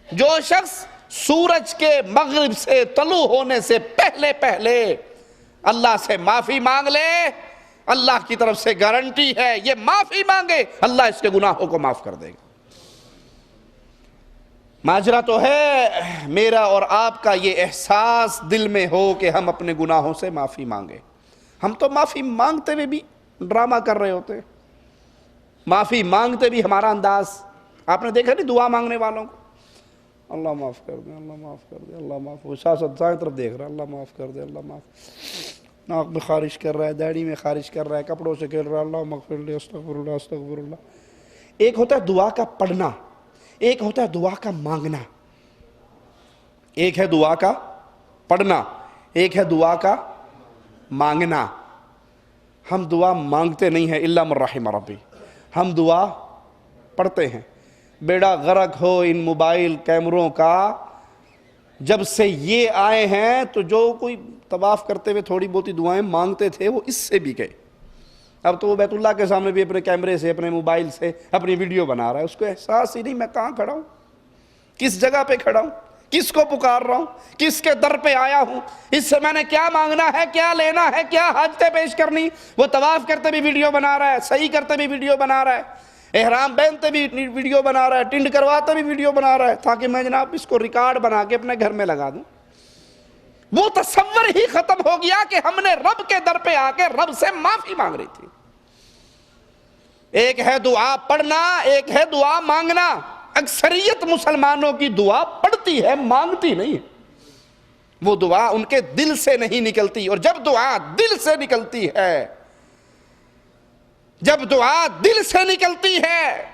Speaker 1: جو شخص سورج کے مغرب سے طلوع ہونے سے پہلے اللہ سے معافی مانگ لے، اللہ کی طرف سے گارنٹی ہے یہ معافی مانگے اللہ اس کے گناہوں کو معاف کر دے گا۔ ماجرا تو ہے میرا اور آپ کا یہ احساس دل میں ہو کہ ہم اپنے گناہوں سے معافی مانگیں۔ ہم تو معافی مانگتے ہوئے بھی ڈرامہ کر رہے ہوتے ہیں، معافی مانگتے بھی ہمارا انداز، آپ نے دیکھا نہیں دعا مانگنے والوں کو، اللہ معاف کر دے، اللہ معاف کر دے، اللہ معاف، وہ دائیں طرف دیکھ رہا ہے، اللہ معاف کر دے، اللہ معاف، ناک میں خارش کر رہا ہے، داڑھی میں خارش کر رہا ہے، کپڑوں سے کھیل رہا ہے، اللہ مغفر لے، استغفر اللہ استغفر اللہ۔ ایک ہوتا ہے دعا کا پڑھنا، ایک ہوتا ہے دعا کا مانگنا، ایک ہے دعا کا پڑھنا، ایک ہے دعا کا مانگنا۔ ہم دعا مانگتے نہیں ہیں الا من رحم ربی، ہم دعا پڑھتے ہیں۔ بیڑا غرق ہو ان موبائل کیمروں کا، جب سے یہ آئے ہیں تو جو کوئی طواف کرتے ہوئے تھوڑی بہت دعائیں مانگتے تھے وہ اس سے بھی گئے، اب تو وہ بیت اللہ کے سامنے بھی اپنے کیمرے سے، اپنے موبائل سے اپنی ویڈیو بنا رہا ہے، اس کو احساس ہی نہیں میں کہاں کھڑا ہوں، کس جگہ پہ کھڑا ہوں، کس کو پکار رہا ہوں، کس کے در پہ آیا ہوں، اس سے میں نے کیا مانگنا ہے، کیا لینا ہے، کیا حاجتیں پیش کرنی۔ وہ طواف کرتے بھی ویڈیو بنا رہا ہے، صحیح کرتے بھی ویڈیو بنا رہا ہے، احرام پہنتے بھی ویڈیو بنا رہا ہے, ٹنڈ کرواتے بھی ویڈیو بنا رہا ہے, تاکہ میں جناب اس کو ریکارڈ بنا کے اپنے گھر میں لگا دوں. وہ تصور ہی ختم ہو گیا کہ ہم نے رب کے در پہ آ کے رب سے معافی مانگ رہی تھی. ایک ہے دعا پڑھنا, ایک ہے دعا مانگنا. اکثریت مسلمانوں کی دعا پڑھتی ہے, مانگتی نہیں ہے. وہ دعا ان کے دل سے نہیں نکلتی, اور جب دعا دل سے نکلتی ہے, جب دعا دل سے نکلتی ہے,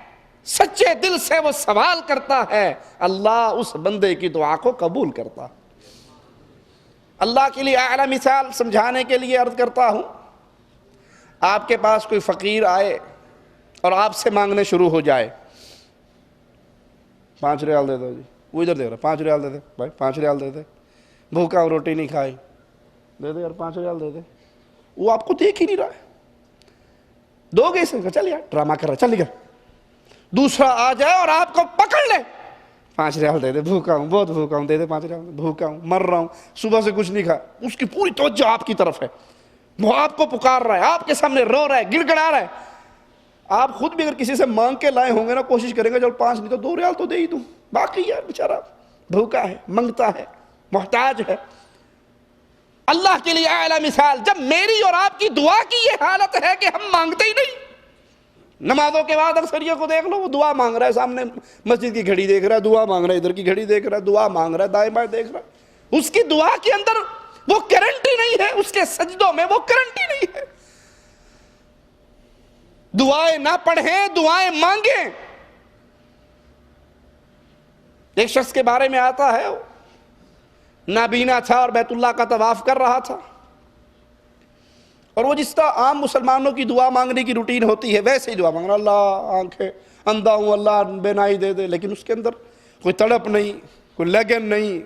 Speaker 1: سچے دل سے وہ سوال کرتا ہے, اللہ اس بندے کی دعا کو قبول کرتا. اللہ کے لیے اعلیٰ مثال سمجھانے کے لیے عرض کرتا ہوں, آپ کے پاس کوئی فقیر آئے اور آپ سے مانگنے شروع ہو جائے, 5 ریال دے دو جی, وہ ادھر دے رہا 5 ریال دے دے بھائی, 5 ریال دے دے, بھوکا ہوں روٹی نہیں کھائی, دے دے یار 5 ریال دے دے. وہ آپ کو دیکھ ہی نہیں رہا ہے, دو گے اسے, چل یار ڈرامہ کر رہا, چل نکل. دوسرا آ جائے اور آپ کو پکڑ لے, 5 ریال دے دے, بھوکا ہوں, بہت بھوکا ہوں, دے دے 5 ریال, بھوکا ہوں, مر رہا ہوں, صبح سے کچھ نہیں کھا. اس کی پوری توجہ آپ کی طرف ہے, وہ آپ کو پکار رہا ہے, آپ کے سامنے رو رہا ہے, گڑ گڑا رہا ہے. آپ خود بھی اگر کسی سے مانگ کے لائے ہوں گے نا, کوشش کریں گے چل 5 نہیں تو 2 ریال تو دے ہی دوں. باقی یار بیچارہ بھوکا ہے, منگتا ہے, محتاج ہے. اللہ کے لیے اعلیٰ مثال, جب میری اور آپ کی دعا کی یہ حالت ہے کہ ہم مانگتے ہی نہیں. نمازوں کے بعد اکثر یہ کو دیکھ لو, وہ دعا مانگ رہا ہے, سامنے مسجد کی گھڑی دیکھ رہا ہے, دعا مانگ رہا ہے, ادھر کی گھڑی دیکھ رہا ہے, دعا مانگ رہا ہے, دائیں بائیں دیکھ رہا ہے. اس کی دعا کے اندر وہ کرنٹی نہیں ہے, اس کے سجدوں میں وہ کرنٹی نہیں ہے. دعائیں نہ پڑھیں, دعائیں مانگیں. ایک شخص کے بارے میں آتا ہے, نابینا تھا اور بیت اللہ کا طواف کر رہا تھا, اور وہ جس طرح عام مسلمانوں کی دعا مانگنے کی روٹین ہوتی ہے ویسے ہی دعا مانگ رہا, اللہ آنکھیں اندھا ہوں, اللہ بینائی دے دے. لیکن اس کے اندر کوئی تڑپ نہیں, کوئی لگن نہیں,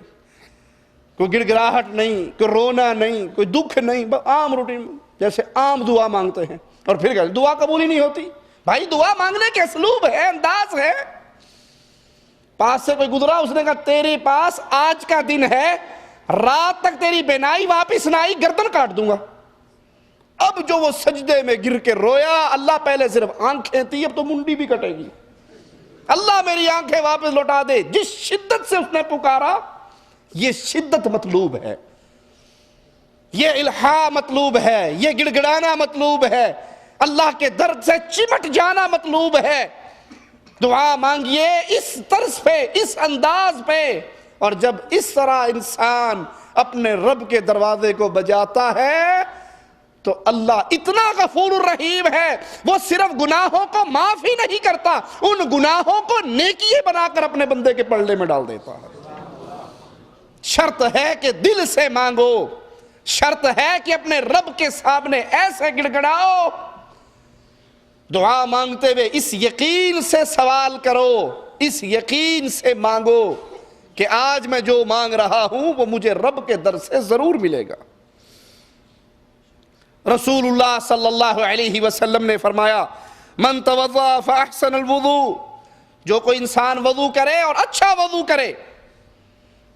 Speaker 1: کوئی گڑ گڑاہٹ نہیں, کوئی رونا نہیں, کوئی دکھ نہیں, بس عام روٹین جیسے عام دعا مانگتے ہیں. اور پھر کہتے دعا قبول ہی نہیں ہوتی. بھائی دعا مانگنے کے اسلوب ہے, انداز ہے. پاس سے کوئی گزرا, اس نے کہا تیرے پاس آج کا دن ہے, رات تک تیری بینائی واپس نہ آئی, گردن کاٹ دوں گا. اب جو وہ سجدے میں گر کے رویا, اللہ پہلے صرف آنکھیں تھی, اب تو منڈی بھی کٹے گی, اللہ میری آنکھیں واپس لوٹا دے. جس شدت سے اس نے پکارا, یہ شدت مطلوب ہے, یہ الہا مطلوب ہے, یہ گڑ گڑانا مطلوب ہے, اللہ کے درد سے چمٹ جانا مطلوب ہے. دعا مانگیے اس طرز پہ, اس انداز پہ. اور جب اس طرح انسان اپنے رب کے دروازے کو بجاتا ہے تو اللہ اتنا غفور الرحیم ہے, وہ صرف گناہوں کو معاف ہی نہیں کرتا, ان گناہوں کو نیکی بنا کر اپنے بندے کے پلڑے میں ڈال دیتا ہے. شرط ہے کہ دل سے مانگو, شرط ہے کہ اپنے رب کے سامنے ایسے گڑ گڑاؤ, دعا مانگتے ہوئے اس یقین سے سوال کرو, اس یقین سے مانگو کہ آج میں جو مانگ رہا ہوں وہ مجھے رب کے در سے ضرور ملے گا. رسول اللہ صلی اللہ علیہ وسلم نے فرمایا, من توضأ فاحسن الوضوء, جو کوئی انسان وضو کرے اور اچھا وضو کرے,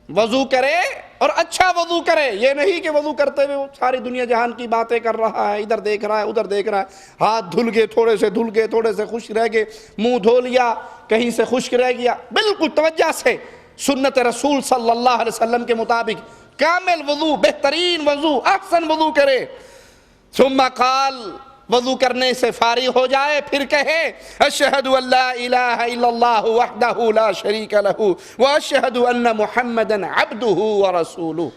Speaker 1: وضو کرے اور اچھا وضو کرے. یہ نہیں کہ وضو کرتے ہوئے وہ ساری دنیا جہان کی باتیں کر رہا ہے, ادھر دیکھ رہا ہے, ادھر دیکھ رہا ہے, ہاتھ دھل گئے, تھوڑے سے دھل گئے, تھوڑے سے خشک رہ گئے, منہ دھو لیا, کہیں سے خشک رہ گیا. بالکل توجہ سے سنت رسول صلی اللہ علیہ وسلم کے مطابق کامل وضو, بہترین وضو, احسن وضو کرے. ثم قال, وضو کرنے سے فارغ ہو جائے, پھر کہے اشہد ان لا الہ الا اللہ وحدہ لا شریک لہ واشہد ان محمدا عبدہ ورسولہ,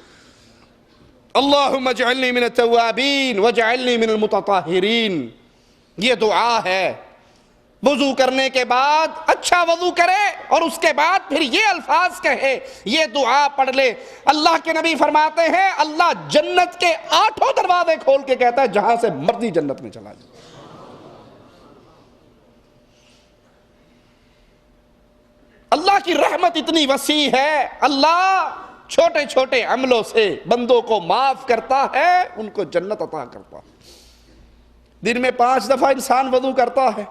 Speaker 1: اللہم اجعلنی من التوابین واجعلنی من المتطہرین. یہ دعا ہے. وضو کرنے کے بعد اچھا وضو کرے اور اس کے بعد پھر یہ الفاظ کہے, یہ دعا پڑھ لے. اللہ کے نبی فرماتے ہیں اللہ جنت کے 8 دروازے کھول کے کہتا ہے جہاں سے مرضی جنت میں چلا جائے. اللہ کی رحمت اتنی وسیع ہے, اللہ چھوٹے چھوٹے عملوں سے بندوں کو معاف کرتا ہے, ان کو جنت عطا کرتا ہے. دن میں 5 دفعہ انسان وضو کرتا ہے,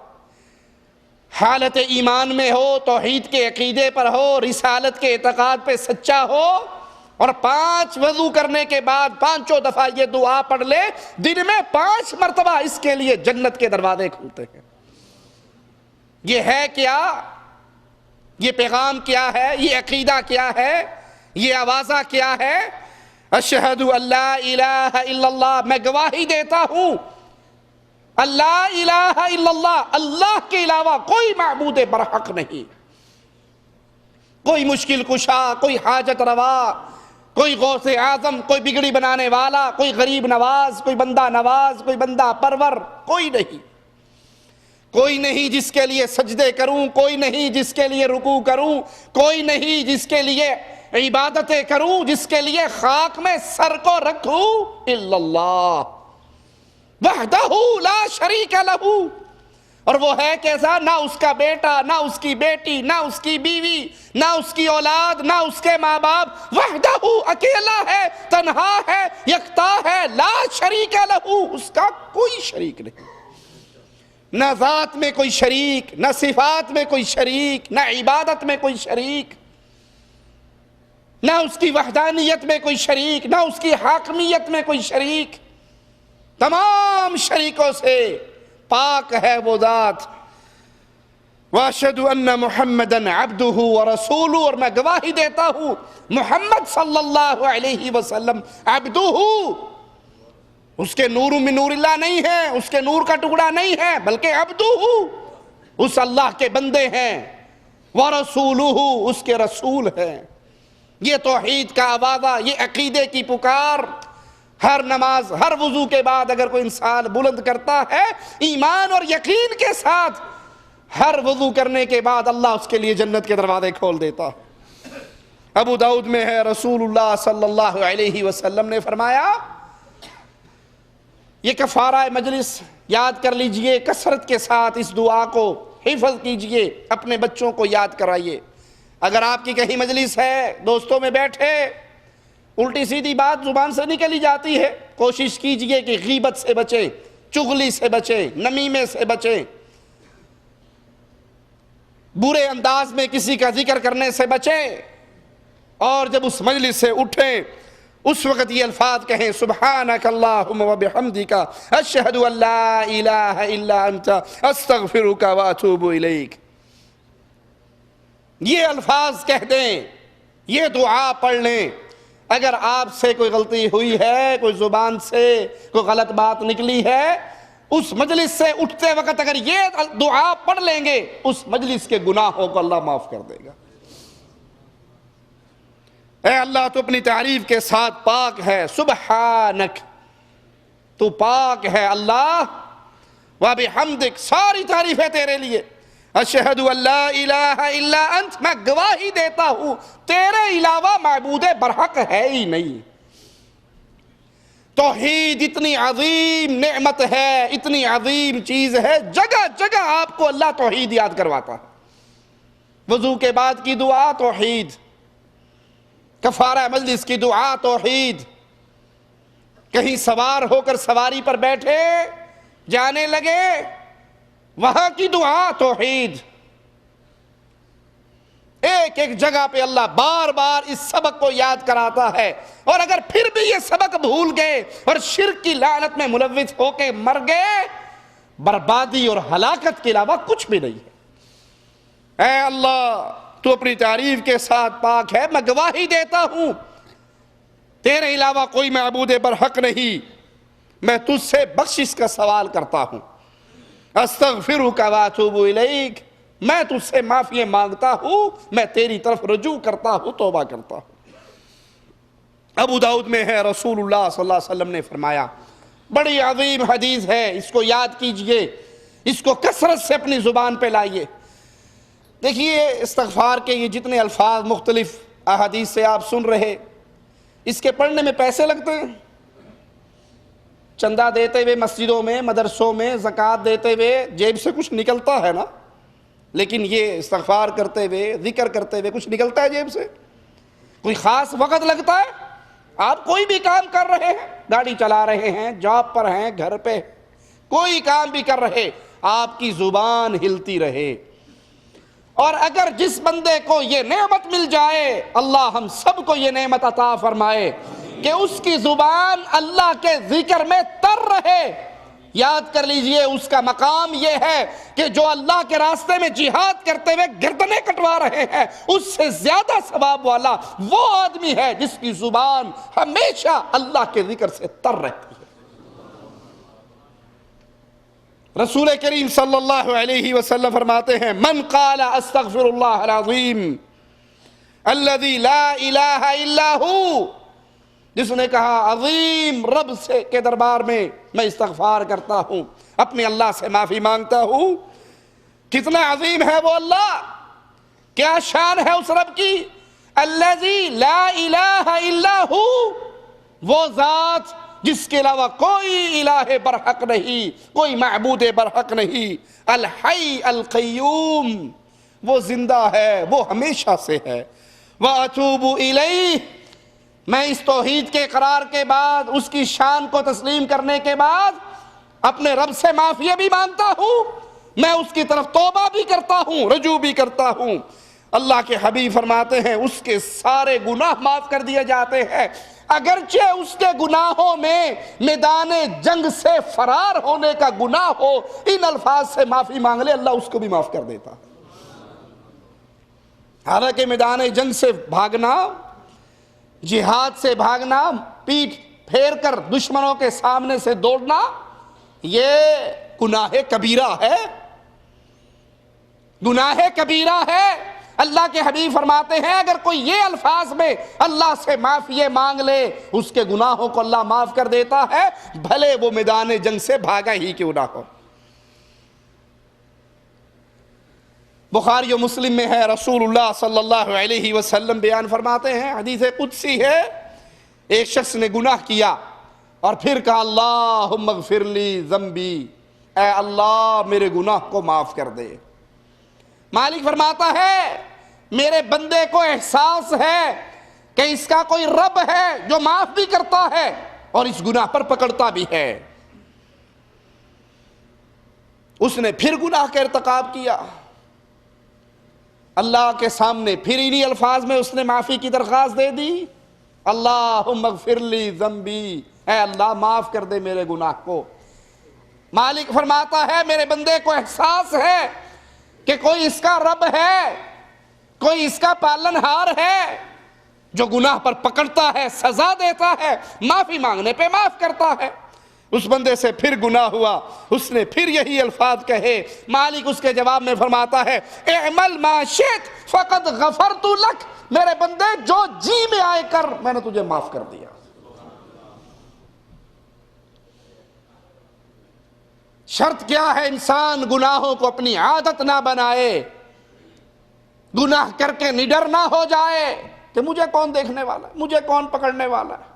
Speaker 1: حالت ایمان میں ہو, توحید کے عقیدے پر ہو, رسالت کے اعتقاد پہ سچا ہو, اور 5 وضو کرنے کے بعد 5 دفعہ یہ دعا پڑھ لے, دن میں 5 مرتبہ اس کے لیے جنت کے دروازے کھلتے ہیں. یہ ہے کیا؟ یہ پیغام کیا ہے؟ یہ عقیدہ کیا ہے؟ یہ آوازہ کیا ہے؟ اشہد ان لا الہ الا اللہ، میں گواہی دیتا ہوں اللہ الہ الا اللہ، اللہ کے علاوہ کوئی معبود برحق نہیں، کوئی مشکل کشا، کوئی حاجت روا، کوئی غوث اعظم، کوئی بگڑی بنانے والا، کوئی غریب نواز، کوئی بندہ نواز، کوئی بندہ پرور، کوئی نہیں، کوئی نہیں جس کے لیے سجدے کروں، کوئی نہیں جس کے لیے رکوع کروں، کوئی نہیں جس کے لیے عبادتیں کروں، جس کے لیے خاک میں سر کو رکھوں، الا اللہ وحدہ لا شریک لہ۔ اور وہ ہے کیسا؟ نہ اس کا بیٹا، نہ اس کی بیٹی، نہ اس کی بیوی، نہ اس کی اولاد، نہ اس کے ماں باپ، وحدہ اکیلا ہے، تنہا ہے، یکتا ہے، لا شریک لہ، اس کا کوئی شریک نہیں، نہ ذات میں کوئی شریک، نہ صفات میں کوئی شریک، نہ عبادت میں کوئی شریک، نہ اس کی وحدانیت میں کوئی شریک، نہ اس کی حاکمیت میں کوئی شریک، تمام شریکوں سے پاک ہے وہ ذات۔ واشہد ان محمدا عبدہ ورسولہ، اور میں گواہی دیتا ہوں محمد صلی اللہ علیہ وسلم عبدہ، اس کے نور من نور اللہ نہیں ہے، اس کے نور کا ٹکڑا نہیں ہے، بلکہ عبدہ، اس اللہ کے بندے ہیں، ورسولہ، اس کے رسول ہیں۔ یہ توحید کا آوازہ، یہ عقیدے کی پکار ہر نماز، ہر وضو کے بعد اگر کوئی انسان بلند کرتا ہے ایمان اور یقین کے ساتھ، ہر وضو کرنے کے بعد اللہ اس کے لیے جنت کے دروازے کھول دیتا۔ ابو داؤد میں ہے، رسول اللہ صلی اللہ علیہ وسلم نے فرمایا، یہ کفارہ مجلس یاد کر لیجئے، کثرت کے ساتھ اس دعا کو حفظ کیجئے، اپنے بچوں کو یاد کرائیے۔ اگر آپ کی کہیں مجلس ہے، دوستوں میں بیٹھے، الٹی سیدھی بات زبان سے نکلی جاتی ہے، کوشش کیجئے کہ غیبت سے بچیں، چغلی سے بچیں، نمیمے سے بچیں، برے انداز میں کسی کا ذکر کرنے سے بچیں، اور جب اس مجلس سے اٹھیں اس وقت یہ الفاظ کہیں، سبحانک اللہم وبحمدک اشہد ان لا الہ الا انت استغفرک واتوب الیک۔ یہ الفاظ کہہ دیں، یہ دعا پڑھ لیں۔ اگر آپ سے کوئی غلطی ہوئی ہے، کوئی زبان سے کوئی غلط بات نکلی ہے، اس مجلس سے اٹھتے وقت اگر یہ دعا پڑھ لیں گے، اس مجلس کے گناہوں کو اللہ معاف کر دے گا۔ اے اللہ، تو اپنی تعریف کے ساتھ پاک ہے، سبحانک، تو پاک ہے اللہ، وبحمدک، ساری تعریفیں تیرے لیے، اشہد ان لا الہ الا انت، میں گواہی دیتا ہوں تیرے علاوہ معبود برحق ہے ہی نہیں۔ توحید اتنی عظیم نعمت ہے، اتنی عظیم چیز ہے، جگہ جگہ آپ کو اللہ توحید یاد کرواتا ہے۔ وضو کے بعد کی دعا توحید، کفارہ مجلس کی دعا توحید، کہیں سوار ہو کر سواری پر بیٹھے جانے لگے وہاں کی دعا توحید۔ ایک ایک جگہ پہ اللہ بار بار اس سبق کو یاد کراتا ہے، اور اگر پھر بھی یہ سبق بھول گئے اور شرک کی لعنت میں ملوث ہو کے مر گئے، بربادی اور ہلاکت کے علاوہ کچھ بھی نہیں ہے۔ اے اللہ، تو اپنی تعریف کے ساتھ پاک ہے، میں گواہی دیتا ہوں تیرے علاوہ کوئی معبود برحق نہیں، میں تجھ سے بخشش کا سوال کرتا ہوں، استغفرک واتوب الیک، میں تجھ سے معافی مانگتا ہوں، میں تیری طرف رجوع کرتا ہوں، توبہ کرتا ہوں۔ ابو داؤد میں ہے، رسول اللہ صلی اللہ علیہ وسلم نے فرمایا، بڑی عظیم حدیث ہے، اس کو یاد کیجئے، اس کو کثرت سے اپنی زبان پہ لائیے۔ دیکھیے، استغفار کے یہ جتنے الفاظ مختلف احادیث سے آپ سن رہے، اس کے پڑھنے میں پیسے لگتے ہیں، چندہ دیتے ہوئے مسجدوں میں، مدرسوں میں، زکوٰۃ دیتے ہوئے جیب سے کچھ نکلتا ہے نا، لیکن یہ استغفار کرتے ہوئے، ذکر کرتے ہوئے کچھ نکلتا ہے جیب سے؟ کوئی خاص وقت لگتا ہے؟ آپ کوئی بھی کام کر رہے ہیں، گاڑی چلا رہے ہیں، جاب پر ہیں، گھر پہ کوئی کام بھی کر رہے، آپ کی زبان ہلتی رہے۔ اور اگر جس بندے کو یہ نعمت مل جائے، اللہ ہم سب کو یہ نعمت عطا فرمائے کہ اس کی زبان اللہ کے ذکر میں تر رہے، یاد کر لیجئے اس کا مقام یہ ہے کہ جو اللہ کے راستے میں جہاد کرتے ہوئے گردنیں کٹوا رہے ہیں اس سے زیادہ ثواب والا وہ آدمی ہے جس کی زبان ہمیشہ اللہ کے ذکر سے تر رہتی ہے۔ رسول کریم صلی اللہ علیہ وسلم فرماتے ہیں من قال استغفر اللہ العظیم الذی لا الہ الا ہو، جس نے کہا عظیم رب سے کے دربار میں استغفار کرتا ہوں، اپنے اللہ سے معافی مانگتا ہوں۔ کتنا عظیم ہے وہ اللہ، کیا شان ہے اس رب کی، الذی لا الہ الا ہو، وہ ذات جس کے علاوہ کوئی الہ برحق نہیں، کوئی معبود برحق نہیں، الحی القیوم، وہ زندہ ہے، وہ ہمیشہ سے ہے۔ وَأَتُوبُ إِلَيْهِ، میں اس توحید کے اقرار کے بعد، اس کی شان کو تسلیم کرنے کے بعد اپنے رب سے معافی بھی مانگتا ہوں، میں اس کی طرف توبہ بھی کرتا ہوں، رجوع بھی کرتا ہوں۔ اللہ کے حبیب فرماتے ہیں اس کے سارے گناہ معاف کر دیے جاتے ہیں، اگرچہ اس کے گناہوں میں میدان جنگ سے فرار ہونے کا گناہ ہو، ان الفاظ سے معافی مانگ لے اللہ اس کو بھی معاف کر دیتا ہے۔ حالانکہ میدان جنگ سے بھاگنا، جہاد سے بھاگنا، پیٹھ پھیر کر دشمنوں کے سامنے سے دوڑنا، یہ گناہ کبیرہ ہے، گناہ کبیرہ ہے۔ اللہ کے حبیب فرماتے ہیں اگر کوئی یہ الفاظ میں اللہ سے معافی مانگ لے اس کے گناہوں کو اللہ معاف کر دیتا ہے، بھلے وہ میدان جنگ سے بھاگا ہی کیوں نہ ہو۔ بخاری و مسلم میں ہے، رسول اللہ صلی اللہ علیہ وسلم بیان فرماتے ہیں، حدیث قدسی ہے، ایک شخص نے گناہ کیا اور پھر کہا اللہم اغفر لی ذنبی، اے اللہ میرے گناہ کو معاف کر دے۔ مالک فرماتا ہے میرے بندے کو احساس ہے کہ اس کا کوئی رب ہے جو معاف بھی کرتا ہے اور اس گناہ پر پکڑتا بھی ہے۔ اس نے پھر گناہ کا ارتکاب کیا، اللہ کے سامنے پھر انہی الفاظ میں اس نے معافی کی درخواست دے دی، اللہم اغفر لی ذنبی، اے اللہ معاف کر دے میرے گناہ کو۔ مالک فرماتا ہے میرے بندے کو احساس ہے کہ کوئی اس کا رب ہے، کوئی اس کا پالنہار ہے جو گناہ پر پکڑتا ہے، سزا دیتا ہے، معافی مانگنے پہ معاف کرتا ہے۔ اس بندے سے پھر گناہ ہوا، اس نے پھر یہی الفاظ کہے، مالک اس کے جواب میں فرماتا ہے اعمل ما شئت فقد غفرت لک، میرے بندے جو جی میں آئے کر، میں نے تجھے معاف کر دیا۔ شرط کیا ہے انسان گناہوں کو اپنی عادت نہ بنائے، گناہ کر کے نڈر نہ ہو جائے کہ مجھے کون دیکھنے والا ہے، مجھے کون پکڑنے والا ہے۔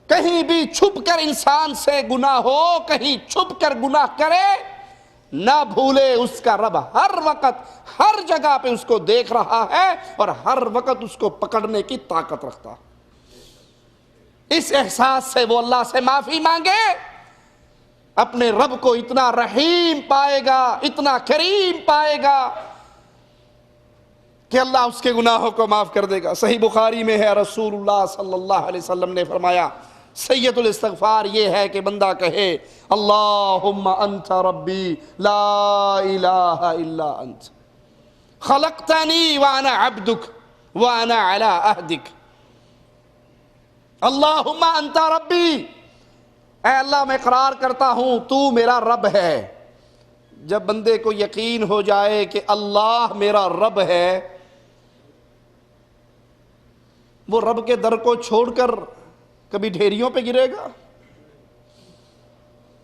Speaker 1: کہیں بھی چھپ کر انسان سے گناہ ہو، کہیں چھپ کر گناہ کرے، نہ بھولے اس کا رب ہر وقت ہر جگہ پہ اس کو دیکھ رہا ہے اور ہر وقت اس کو پکڑنے کی طاقت رکھتا ہے۔ اس احساس سے وہ اللہ سے معافی مانگے، اپنے رب کو اتنا رحیم پائے گا، اتنا کریم پائے گا کہ اللہ اس کے گناہوں کو معاف کر دے گا۔ صحیح بخاری میں ہے، رسول اللہ صلی اللہ علیہ وسلم نے فرمایا سید الاستغفار یہ ہے کہ بندہ کہے اللہم انت ربی لا الہ الا انت خلقتنی وانا عبدک وانا علی عہدک، اللہم انت ربی، اے اللہ میں اقرار کرتا ہوں تو میرا رب ہے۔ جب بندے کو یقین ہو جائے کہ اللہ میرا رب ہے، وہ رب کے در کو چھوڑ کر کبھی ڈھیریوں پہ گرے گا؟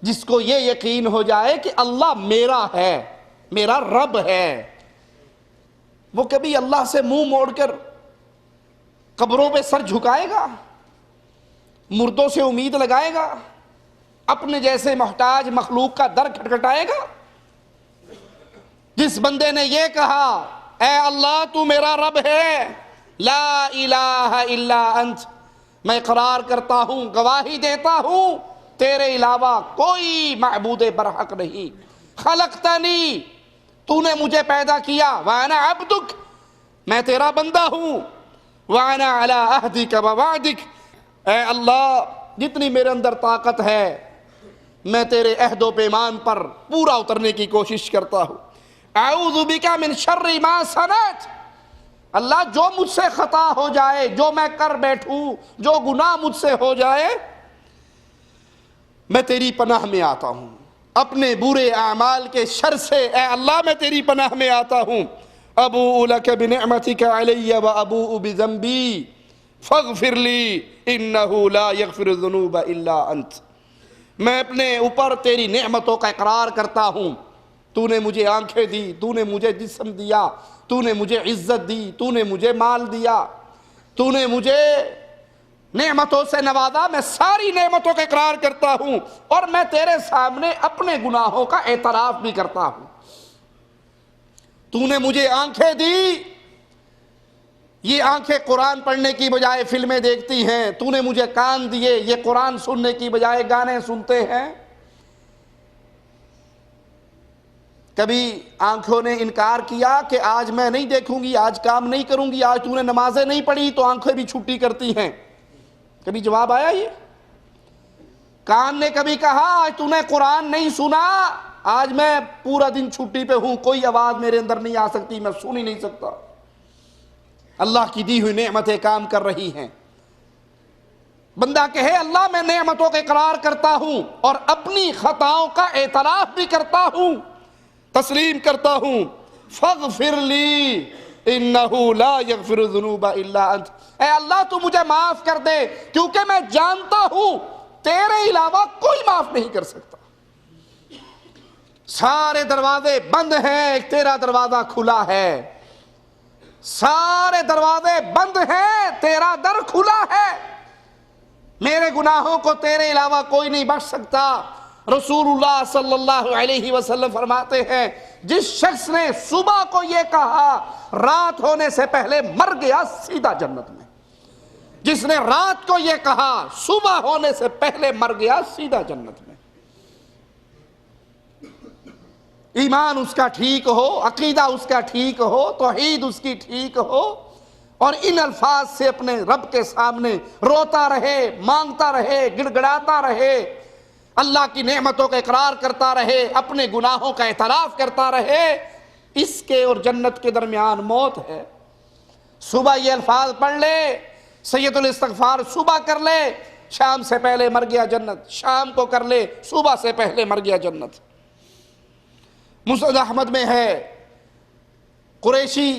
Speaker 1: جس کو یہ یقین ہو جائے کہ اللہ میرا ہے، میرا رب ہے، وہ کبھی اللہ سے منہ موڑ کر قبروں پہ سر جھکائے گا، مردوں سے امید لگائے گا، اپنے جیسے محتاج مخلوق کا در کھٹکھٹائے گا؟ جس بندے نے یہ کہا اے اللہ تو میرا رب ہے، لا الہ الا انت، میں اقرار کرتا ہوں، گواہی دیتا ہوں تیرے علاوہ کوئی معبود برحق نہیں، خلقتنی، تو نے مجھے پیدا کیا، وانا عبدک، میں تیرا بندہ ہوں، وانا علی عہدک ووعدک، اے اللہ جتنی میرے اندر طاقت ہے میں تیرے عہد و پیمان پر پورا اترنے کی کوشش کرتا ہوں. اعوذ بک من شر ما صنعت. اللہ جو مجھ سے خطا ہو جائے، جو میں کر بیٹھوں، جو گناہ مجھ سے ہو جائے، میں تیری پناہ میں آتا ہوں. اپنے برے اعمال کے شر سے اے اللہ میں تیری پناہ میں آتا ہوں. ابوء لک بنعمتک علی وابوء بذنبی فاغفر لی انہ لا یغفر الذنوب الا انت. میں اپنے اوپر تیری نعمتوں کا اقرار کرتا ہوں. تو نے مجھے آنکھیں دی، تو نے مجھے جسم دیا، تو نے مجھے عزت دی، تو نے مجھے مال دیا، تو نے مجھے نعمتوں سے نوازا. میں ساری نعمتوں کا اقرار کرتا ہوں اور میں تیرے سامنے اپنے گناہوں کا اعتراف بھی کرتا ہوں. تو نے مجھے آنکھیں دی، یہ آنکھیں قرآن پڑھنے کی بجائے فلمیں دیکھتی ہیں. تو نے مجھے کان دیے، یہ قرآن سننے کی بجائے گانے سنتے ہیں. کبھی آنکھوں نے انکار کیا کہ آج میں نہیں دیکھوں گی، آج کام نہیں کروں گی، آج تو نے نمازیں نہیں پڑھی تو آنکھیں بھی چھٹی کرتی ہیں. کبھی جواب آیا یہ؟ کان نے کبھی کہا آج تو نے قرآن نہیں سنا، آج میں پورا دن چھٹی پہ ہوں، کوئی آواز میرے اندر نہیں آ سکتی، میں سن ہی نہیں سکتا. اللہ کی دی ہوئی نعمتیں کام کر رہی ہیں. بندہ کہے اللہ میں نعمتوں کا اقرار کرتا ہوں اور اپنی خطاؤں کا اعتراف بھی کرتا ہوں، تسلیم کرتا ہوں. فاغفر لی انہ لا یغفر الذنوب الا انت. اے اللہ تو مجھے معاف کر دے کیونکہ میں جانتا ہوں تیرے علاوہ کوئی معاف نہیں کر سکتا. سارے دروازے بند ہیں، ایک تیرا دروازہ کھلا ہے. سارے دروازے بند ہیں، تیرا در کھلا ہے. میرے گناہوں کو تیرے علاوہ کوئی نہیں بخش سکتا. رسول اللہ صلی اللہ علیہ وسلم فرماتے ہیں جس شخص نے صبح کو یہ کہا رات ہونے سے پہلے مر گیا سیدھا جنت میں. جس نے رات کو یہ کہا صبح ہونے سے پہلے مر گیا سیدھا جنت میں. ایمان اس کا ٹھیک ہو، عقیدہ اس کا ٹھیک ہو، توحید اس کی ٹھیک ہو، اور ان الفاظ سے اپنے رب کے سامنے روتا رہے، مانگتا رہے، گڑ گڑاتا رہے، اللہ کی نعمتوں کا اقرار کرتا رہے، اپنے گناہوں کا اعتراف کرتا رہے. اس کے اور جنت کے درمیان موت ہے. صبح یہ الفاظ پڑھ لے، سید الاستغفار صبح کر لے، شام سے پہلے مر گیا جنت. شام کو کر لے، صبح سے پہلے مر گیا جنت. مسند احمد میں ہے قریشی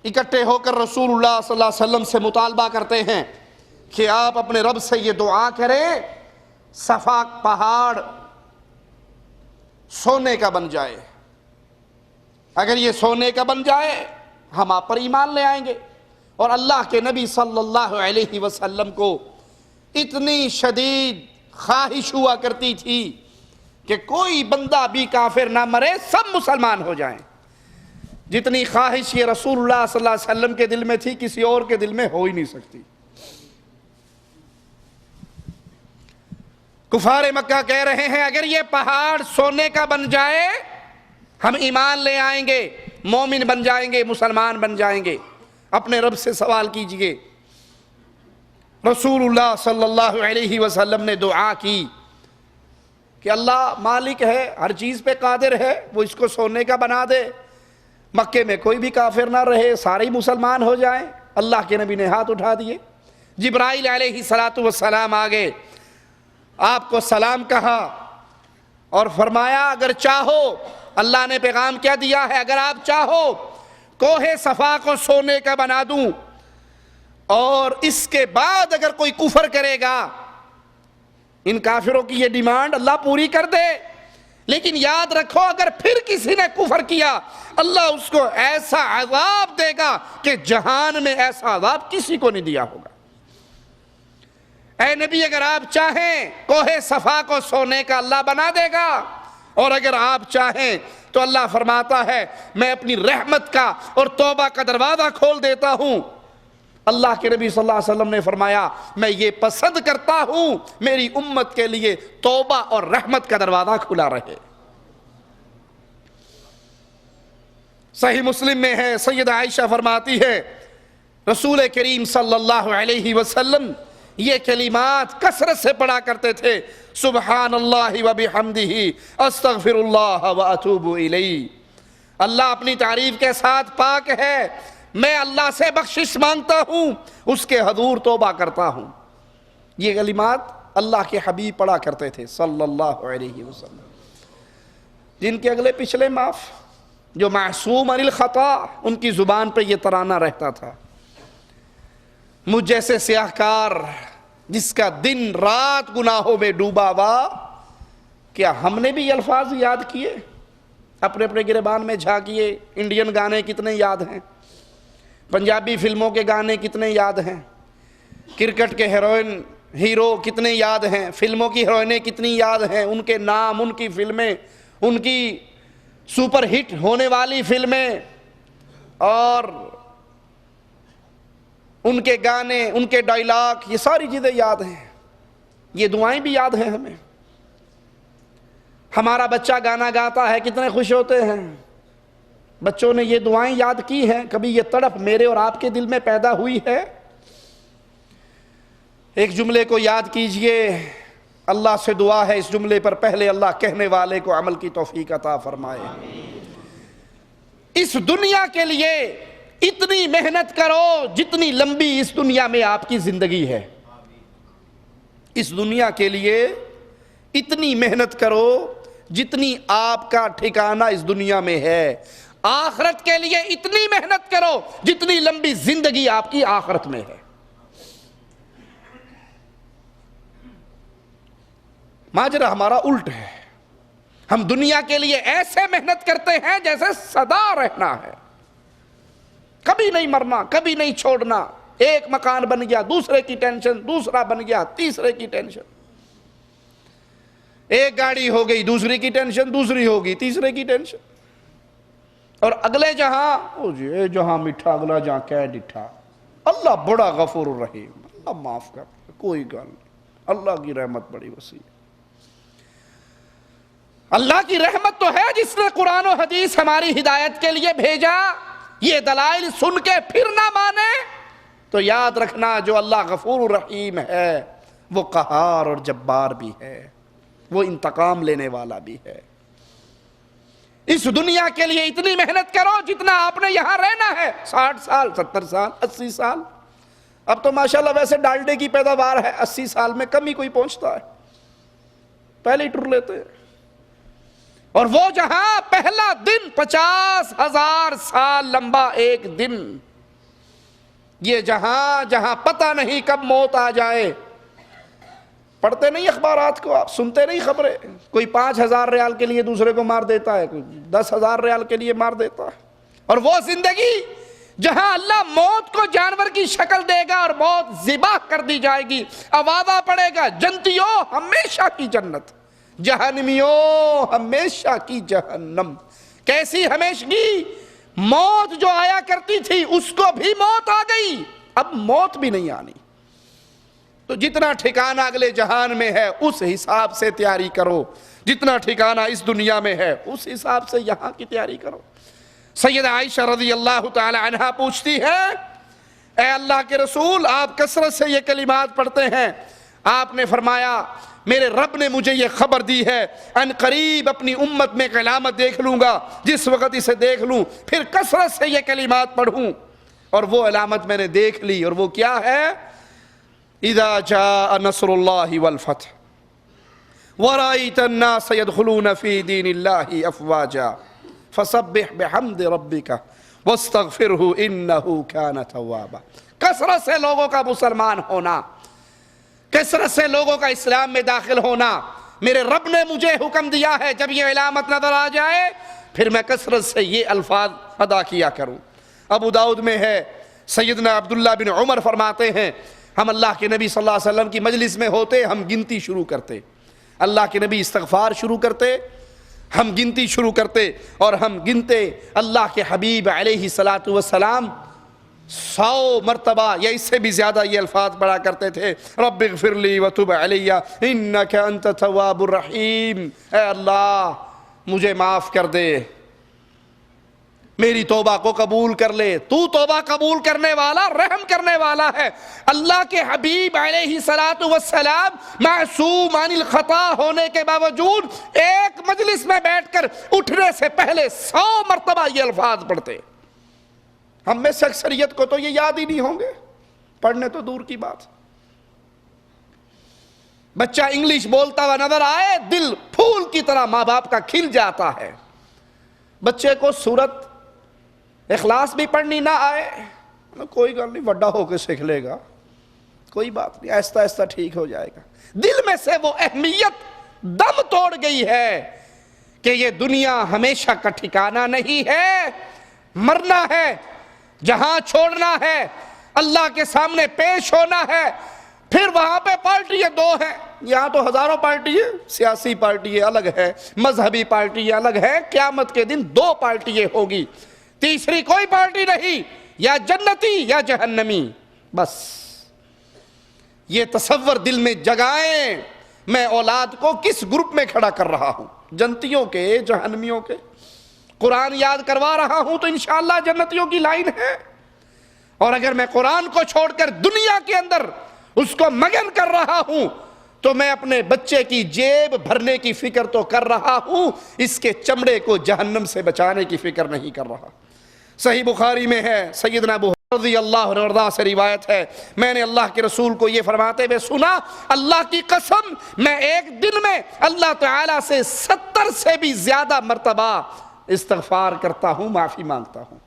Speaker 1: اکٹھے ہو کر رسول اللہ صلی اللہ علیہ وسلم سے مطالبہ کرتے ہیں کہ آپ اپنے رب سے یہ دعا کریں صفا پہاڑ سونے کا بن جائے. اگر یہ سونے کا بن جائے ہم آپ پر ایمان لے آئیں گے. اور اللہ کے نبی صلی اللہ علیہ وسلم کو اتنی شدید خواہش ہوا کرتی تھی کہ کوئی بندہ بھی کافر نہ مرے، سب مسلمان ہو جائیں. جتنی خواہش یہ رسول اللہ صلی اللہ علیہ وسلم کے دل میں تھی کسی اور کے دل میں ہو ہی نہیں سکتی. کفار مکہ کہہ رہے ہیں اگر یہ پہاڑ سونے کا بن جائے ہم ایمان لے آئیں گے، مومن بن جائیں گے، مسلمان بن جائیں گے. اپنے رب سے سوال کیجئے. رسول اللہ صلی اللہ علیہ وسلم نے دعا کی کہ اللہ مالک ہے، ہر چیز پہ قادر ہے، وہ اس کو سونے کا بنا دے، مکے میں کوئی بھی کافر نہ رہے، سارے مسلمان ہو جائیں. اللہ کے نبی نے ہاتھ اٹھا دیے. جبرائیل علیہ السلام آگے، آپ کو سلام کہا اور فرمایا اگر چاہو، اللہ نے پیغام کیا دیا ہے، اگر آپ چاہو کوہ صفا کو سونے کا بنا دوں اور اس کے بعد اگر کوئی کفر کرے گا، ان کافروں کی یہ ڈیمانڈ اللہ پوری کر دے. لیکن یاد رکھو اگر پھر کسی نے کفر کیا اللہ اس کو ایسا عذاب دے گا کہ جہان میں ایسا عذاب کسی کو نہیں دیا ہوگا. اے نبی اگر آپ چاہیں کوہ صفا کو سونے کا اللہ بنا دے گا، اور اگر آپ چاہیں تو اللہ فرماتا ہے میں اپنی رحمت کا اور توبہ کا دروازہ کھول دیتا ہوں. اللہ کے نبی صلی اللہ علیہ وسلم نے فرمایا میں یہ پسند کرتا ہوں میری امت کے لیے توبہ اور رحمت کا دروازہ کھلا رہے. صحیح مسلم میں ہے، سیدہ عائشہ فرماتی ہے رسول کریم صلی اللہ علیہ وسلم یہ کلمات کثرت سے پڑھا کرتے تھے، سبحان اللہ و بحمدہ استغفر اللہ و اتوب الیہ، اللہ اپنی تعریف کے ساتھ پاک ہے، میں اللہ سے بخشش مانگتا ہوں، اس کے حضور توبہ کرتا ہوں۔ یہ کلمات اللہ کے حبیب پڑھا کرتے تھے صلی اللہ علیہ وسلم، جن کے اگلے پچھلے معاف، جو معصوم عن الخطا، ان کی زبان پہ یہ ترانہ رہتا تھا۔ مجھ جیسے سیاہ کار جس کا دن رات گناہوں میں ڈوبا ہوا، کیا ہم نے بھی یہ الفاظ یاد کیے؟ اپنے اپنے گریبان میں جھانکیے، انڈین گانے کتنے یاد ہیں، پنجابی فلموں کے گانے کتنے یاد ہیں، کرکٹ کے ہیرو کتنے یاد ہیں، فلموں کی ہیروئنیں کتنی یاد ہیں، ان کے نام، ان کی فلمیں، ان کی سپر ہٹ ہونے والی فلمیں، اور ان کے گانے، ان کے ڈائیلاگ، یہ ساری چیزیں یاد ہیں، یہ دعائیں بھی یاد ہیں ہمیں۔ ہمارا بچہ گانا گاتا ہے، کتنے خوش ہوتے ہیں، بچوں نے یہ دعائیں یاد کی ہیں، کبھی یہ تڑپ میرے اور آپ کے دل میں پیدا ہوئی ہے؟ ایک جملے کو یاد کیجئے، اللہ سے دعا ہے اس جملے پر پہلے اللہ کہنے والے کو عمل کی توفیق عطا فرمائے۔ اس دنیا کے لیے اتنی محنت کرو جتنی لمبی اس دنیا میں آپ کی زندگی ہے، اس دنیا کے لیے اتنی محنت کرو جتنی آپ کا ٹھکانہ اس دنیا میں ہے، آخرت کے لیے اتنی محنت کرو جتنی لمبی زندگی آپ کی آخرت میں ہے۔ ماجرا ہمارا الٹ ہے، ہم دنیا کے لیے ایسے محنت کرتے ہیں جیسے سدا رہنا ہے، کبھی نہیں مرنا، کبھی نہیں چھوڑنا، ایک مکان بن گیا دوسرے کی ٹینشن، دوسرا بن گیا تیسرے کی ٹینشن، ایک گاڑی ہو گئی دوسری کی ٹینشن، دوسری ہوگی تیسرے کی ٹینشن، اور اگلے جہاں اے جہاں میٹھا اگلا جہاں کیا ڈٹھا، اللہ بڑا غفور الرحیم، اللہ معاف کر، کوئی گل نہیں، اللہ کی رحمت بڑی وسیع ہے۔ اللہ کی رحمت تو ہے جس نے قرآن و حدیث ہماری ہدایت کے لیے بھیجا، یہ دلائل سن کے پھر نہ مانے تو یاد رکھنا جو اللہ غفور الرحیم ہے وہ قہار اور جبار بھی ہے، وہ انتقام لینے والا بھی ہے۔ اس دنیا کے لیے اتنی محنت کرو جتنا آپ نے یہاں رہنا ہے، 60 سال 70 سال 80 سال، اب تو ماشاءاللہ ویسے ڈالڈے کی پیداوار ہے، 80 سال میں کم ہی کوئی پہنچتا ہے، پہلے ہی ٹر لیتے ہیں۔ اور وہ جہاں پہلا دن 50,000 سال لمبا ایک دن، یہ جہاں پتہ نہیں کب موت آ جائے، پڑھتے نہیں اخبارات کو آپ، سنتے نہیں خبریں، کوئی 5,000 ریال کے لیے دوسرے کو مار دیتا ہے، کوئی 10,000 ریال کے لیے مار دیتا ہے، اور وہ زندگی جہاں اللہ موت کو جانور کی شکل دے گا اور موت ذبح کر دی جائے گی، آوازہ پڑے گا جنتیوں ہمیشہ کی جنت، جہنمیوں ہمیشہ کی جہنم۔ کیسی ہمیشگی؟ موت جو آیا کرتی تھی اس کو بھی موت آ گئی، اب موت بھی نہیں آنی۔ تو جتنا ٹھکانہ اگلے جہان میں ہے اس حساب سے تیاری کرو، جتنا ٹھکانہ اس دنیا میں ہے اس حساب سے یہاں کی تیاری کرو۔ سیدہ عائشہ رضی اللہ تعالی عنہا پوچھتی ہے، اے اللہ کے رسول آپ کثرت سے یہ کلمات پڑھتے ہیں، آپ نے فرمایا میرے رب نے مجھے یہ خبر دی ہے ان قریب اپنی امت میں ایک علامت دیکھ لوں گا، جس وقت اسے دیکھ لوں پھر کثرت سے یہ کلمات پڑھوں، اور وہ علامت میں نے دیکھ لی، اور وہ کیا ہے؟ اذا جاء نصر اللہ والفتح ورأيت الناس يدخلون في دين الله افواجا فسبح بحمد ربك واستغفره انه كان توابا۔ کثرت سے لوگوں کا مسلمان ہونا، کثرت سے لوگوں کا اسلام میں داخل ہونا، میرے رب نے مجھے حکم دیا ہے جب یہ علامت نظر آ جائے پھر میں کثرت سے یہ الفاظ ادا کیا کروں۔ ابو داؤد میں ہے، سیدنا عبداللہ بن عمر فرماتے ہیں ہم اللہ کے نبی صلی اللہ علیہ وسلم کی مجلس میں ہوتے، ہم گنتی شروع کرتے، اللہ کے نبی استغفار شروع کرتے، ہم گنتی شروع کرتے، اور ہم گنتے اللہ کے حبیب علیہ الصلاۃ والسلام 100 مرتبہ یا اس سے بھی زیادہ یہ الفاظ پڑھا کرتے تھے، رب اغفر لی وتب علی انک انت التواب الرحیم، اے اللہ مجھے معاف کر دے، میری توبہ کو قبول کر لے. تو توبہ قبول کرنے والا رحم کرنے والا ہے. اللہ کے حبیب علیہ الصلوۃ والسلام معصوم عن الخطا ہونے کے باوجود ایک مجلس میں بیٹھ کر اٹھنے سے پہلے 100 مرتبہ یہ الفاظ پڑھتے. ہم میں سے اکثریت کو تو یہ یاد ہی نہیں ہوں گے, پڑھنے تو دور کی بات. بچہ انگلش بولتا ہوا نظر آئے, دل پھول کی طرح ماں باپ کا کھل جاتا ہے. بچے کو سورت اخلاص بھی پڑھنی نہ آئے, کوئی گل نہیں, بڑا ہو کے سیکھ لے گا, کوئی بات نہیں, آہستہ آہستہ ٹھیک ہو جائے گا. دل میں سے وہ اہمیت دم توڑ گئی ہے کہ یہ دنیا ہمیشہ کا ٹھکانہ نہیں ہے, مرنا ہے, جہاں چھوڑنا ہے, اللہ کے سامنے پیش ہونا ہے. پھر وہاں پہ پارٹیاں دو ہیں, یہاں تو ہزاروں پارٹی ہے, سیاسی پارٹی الگ ہے, مذہبی پارٹی الگ ہے. قیامت کے دن 2 پارٹیاں ہوگی, تیسری کوئی پارٹی نہیں, یا جنتی یا جہنمی. بس یہ تصور دل میں جگائیں, میں اولاد کو کس گروپ میں کھڑا کر رہا ہوں, جنتیوں کے, جہنمیوں کے. قرآن یاد کروا رہا ہوں تو انشاءاللہ جنتیوں کی لائن ہے. اور اگر میں قرآن کو چھوڑ کر دنیا کے اندر اس کو مگن کر رہا ہوں تو میں اپنے بچے کی جیب بھرنے کی فکر تو کر رہا ہوں, اس کے چمڑے کو جہنم سے بچانے کی فکر نہیں کر رہا. صحیح بخاری میں ہے, سیدنا ابو رضی اللہ عنہ سے روایت ہے, میں نے اللہ کے رسول کو یہ فرماتے ہوئے سنا, اللہ کی قسم میں ایک دن میں اللہ تعالیٰ سے 70 سے بھی زیادہ مرتبہ استغفار کرتا ہوں, معافی مانگتا ہوں.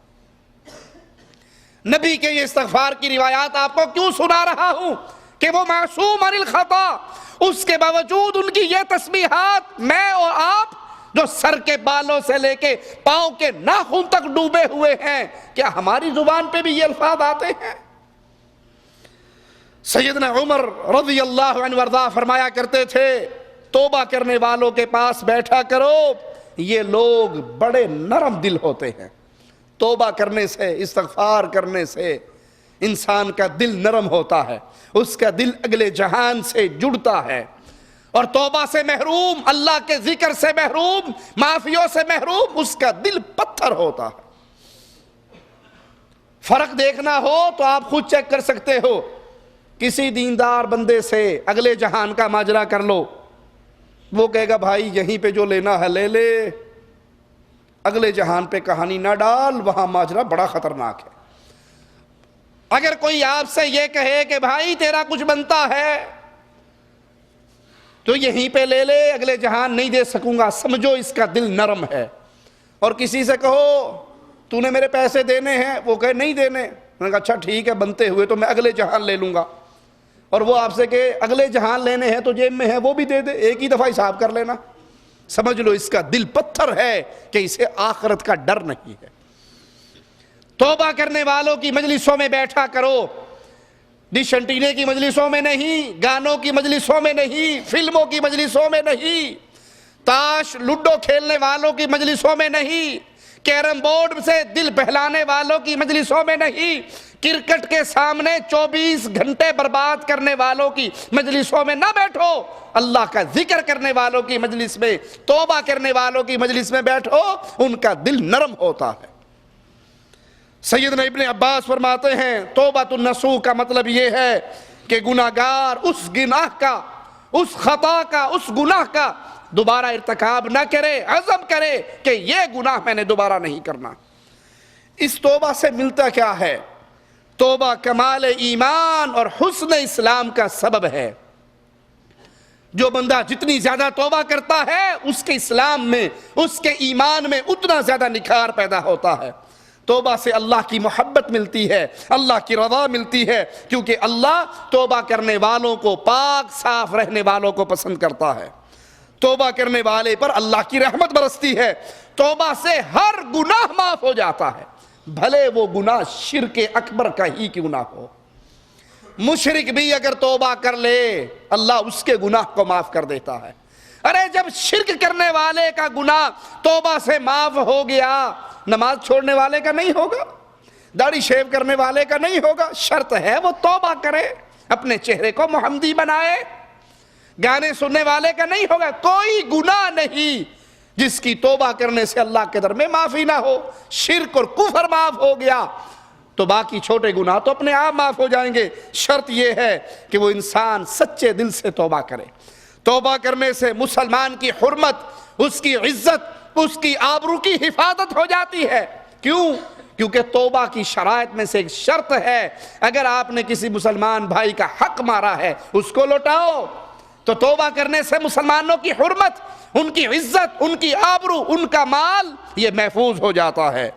Speaker 1: نبی کے یہ استغفار کی روایات آپ کو کیوں سنا رہا ہوں کہ وہ معصوم عن الخطا, اس کے باوجود ان کی یہ تسبیحات میں اور آپ جو سر کے بالوں سے لے کے پاؤں کے ناخن تک ڈوبے ہوئے ہیں, کیا ہماری زبان پہ بھی یہ الفاظ آتے ہیں؟ سیدنا عمر رضی اللہ عنہ وارضاہ فرمایا کرتے تھے, توبہ کرنے والوں کے پاس بیٹھا کرو, یہ لوگ بڑے نرم دل ہوتے ہیں. توبہ کرنے سے, استغفار کرنے سے انسان کا دل نرم ہوتا ہے, اس کا دل اگلے جہان سے جڑتا ہے. اور توبہ سے محروم, اللہ کے ذکر سے محروم, معافیوں سے محروم, اس کا دل پتھر ہوتا ہے. فرق دیکھنا ہو تو آپ خود چیک کر سکتے ہو, کسی دیندار بندے سے اگلے جہان کا ماجرا کر لو, وہ کہے گا بھائی یہیں پہ جو لینا ہے لے لے, اگلے جہان پہ کہانی نہ ڈال, وہاں ماجرا بڑا خطرناک ہے. اگر کوئی آپ سے یہ کہے کہ بھائی تیرا کچھ بنتا ہے تو یہیں پہ لے لے, اگلے جہان نہیں دے سکوں گا, سمجھو اس کا دل نرم ہے. اور کسی سے کہو تو نے میرے پیسے دینے ہیں, وہ کہے نہیں دینے, میں نے کہا اچھا ٹھیک ہے بنتے ہوئے تو میں اگلے جہان لے لوں گا. اور وہ آپ سے کہ اگلے جہان لینے ہیں تو جیب میں ہے وہ بھی دے دے, ایک ہی دفعہ حساب کر لینا, سمجھ لو اس کا دل پتھر ہے کہ اسے آخرت کا ڈر نہیں ہے. توبہ کرنے والوں کی مجلسوں میں بیٹھا کرو, ڈش انٹینے کی مجلسوں میں نہیں, گانوں کی مجلسوں میں نہیں, فلموں کی مجلسوں میں نہیں, تاش لوڈو کھیلنے والوں کی مجلسوں میں نہیں, کیرم بورڈ سے دل بہلانے والوں کی مجلسوں میں نہیں, کرکٹ کے سامنے 24 گھنٹے برباد کرنے والوں کی مجلسوں میں نہ بیٹھو, اللہ کا ذکر کرنے والوں کی مجلس میں, توبہ کرنے والوں کی مجلس میں بیٹھو, ان کا دل نرم ہوتا ہے. سیدنا ابن عباس فرماتے ہیں توبۃ النصوح کا مطلب یہ ہے کہ گناہگار اس گناہ کا, اس خطا کا, اس گناہ کا دوبارہ ارتکاب نہ کرے, عزم کرے کہ یہ گناہ میں نے دوبارہ نہیں کرنا. اس توبہ سے ملتا کیا ہے؟ توبہ کمال ایمان اور حسن اسلام کا سبب ہے. جو بندہ جتنی زیادہ توبہ کرتا ہے اس کے اسلام میں, اس کے ایمان میں اتنا زیادہ نکھار پیدا ہوتا ہے. توبہ سے اللہ کی محبت ملتی ہے, اللہ کی رضا ملتی ہے, کیونکہ اللہ توبہ کرنے والوں کو, پاک صاف رہنے والوں کو پسند کرتا ہے. توبہ کرنے والے پر اللہ کی رحمت برستی ہے. توبہ سے ہر گناہ معاف ہو جاتا ہے, بھلے وہ گناہ شرک اکبر کا ہی کیوں نہ ہو. مشرک بھی اگر توبہ کر لے اللہ اس کے گناہ کو معاف کر دیتا ہے. ارے جب شرک کرنے والے کا گناہ توبہ سے معاف ہو گیا, نماز چھوڑنے والے کا نہیں ہوگا, داڑھی شیو کرنے والے کا نہیں ہوگا. شرط ہے وہ توبہ کرے, اپنے چہرے کو محمدی بنائے. گانے سننے والے کا نہیں ہوگا. کوئی گناہ نہیں جس کی توبہ کرنے سے اللہ کے در میں معافی نہ ہو، شرک اور کفر معاف ہو گیا تو باقی چھوٹے گناہ تو اپنے آپ معاف ہو جائیں گے۔ شرط یہ ہے کہ وہ انسان سچے دل سے توبہ کرے۔ توبہ کرنے سے مسلمان کی حرمت، اس کی عزت، اس کی آبرو کی حفاظت ہو جاتی ہے۔ کیوں؟ کیونکہ توبہ کی شرائط میں سے ایک شرط ہے، اگر آپ نے کسی مسلمان بھائی کا حق مارا ہے اس کو لوٹاؤ۔ تو توبہ کرنے سے مسلمانوں کی حرمت، ان کی عزت، ان کی آبرو، ان کا مال یہ محفوظ ہو جاتا ہے۔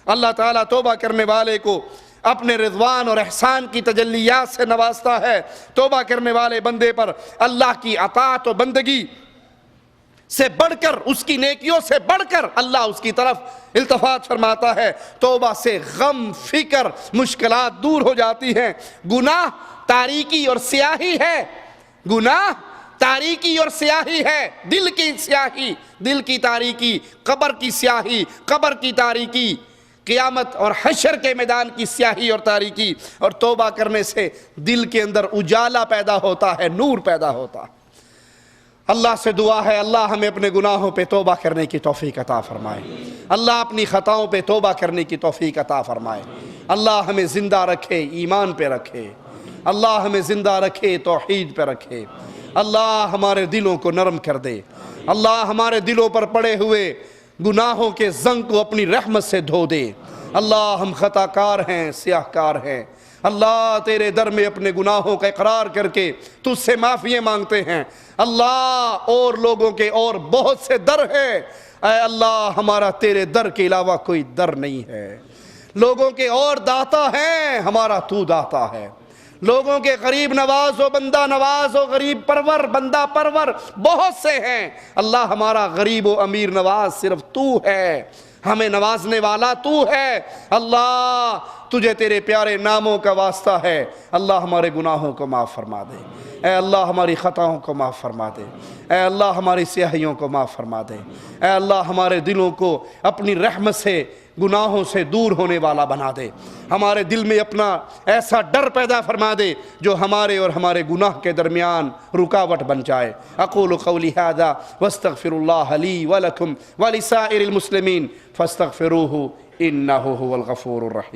Speaker 1: اللہ تعالیٰ توبہ کرنے والے کو اپنے رضوان اور احسان کی تجلیات سے نوازتا ہے۔ توبہ کرنے والے بندے پر اللہ کی اطاعت و بندگی سے بڑھ کر، اس کی نیکیوں سے بڑھ کر اللہ اس کی طرف التفات فرماتا ہے۔ توبہ سے غم، فکر، مشکلات دور ہو جاتی ہیں۔ گناہ تاریکی اور سیاہی ہے، گناہ تاریکی اور سیاہی ہے، دل کی سیاہی، دل کی تاریکی، قبر کی سیاہی، قبر کی تاریکی، قیامت اور حشر کے میدان کی سیاہی اور تاریکی۔ اور توبہ کرنے سے دل کے اندر اجالا پیدا ہوتا ہے، نور پیدا ہوتا ہے۔ اللہ سے دعا ہے اللہ ہمیں اپنے گناہوں پہ توبہ کرنے کی توفیق عطا فرمائے، اللہ اپنی خطاؤں پہ توبہ کرنے کی توفیق عطا فرمائے، اللہ ہمیں زندہ رکھے، ایمان پہ رکھے، اللہ ہمیں زندہ رکھے، توحید پہ رکھے، اللہ ہمارے دلوں کو نرم کر دے، اللہ ہمارے دلوں پر پڑے ہوئے گناہوں کے زنگ کو اپنی رحمت سے دھو دے۔ اللہ ہم خطا کار ہیں، سیاہ کار ہیں، اللہ تیرے در میں اپنے گناہوں کا اقرار کر کے تجھ سے معافی مانگتے ہیں۔ اللہ اور لوگوں کے اور بہت سے در ہیں، اے اللہ ہمارا تیرے در کے علاوہ کوئی در نہیں ہے۔ لوگوں کے اور داتا ہیں، ہمارا تو داتا ہے۔ لوگوں کے غریب نواز و بندہ نواز و غریب پرور بندہ پرور بہت سے ہیں، اللہ ہمارا غریب و امیر نواز صرف تو ہے، ہمیں نوازنے والا تو ہے۔ اللہ تجھے تیرے پیارے ناموں کا واسطہ ہے، اللہ ہمارے گناہوں کو معاف فرما دے، اے اللہ ہماری خطاؤں کو معاف فرما دے، اے اللہ ہماری سیاہیوں کو معاف فرما دے، اے اللہ ہمارے دلوں کو اپنی رحمت سے گناہوں سے دور ہونے والا بنا دے، ہمارے دل میں اپنا ایسا ڈر پیدا فرما دے جو ہمارے اور ہمارے گناہ کے درمیان رکاوٹ بن جائے۔ اقول قولی ھذا واستغفر اللہ لی ولکم ولسائر المسلمین فاستغفروہ انہ ھو الغفور الرحیم۔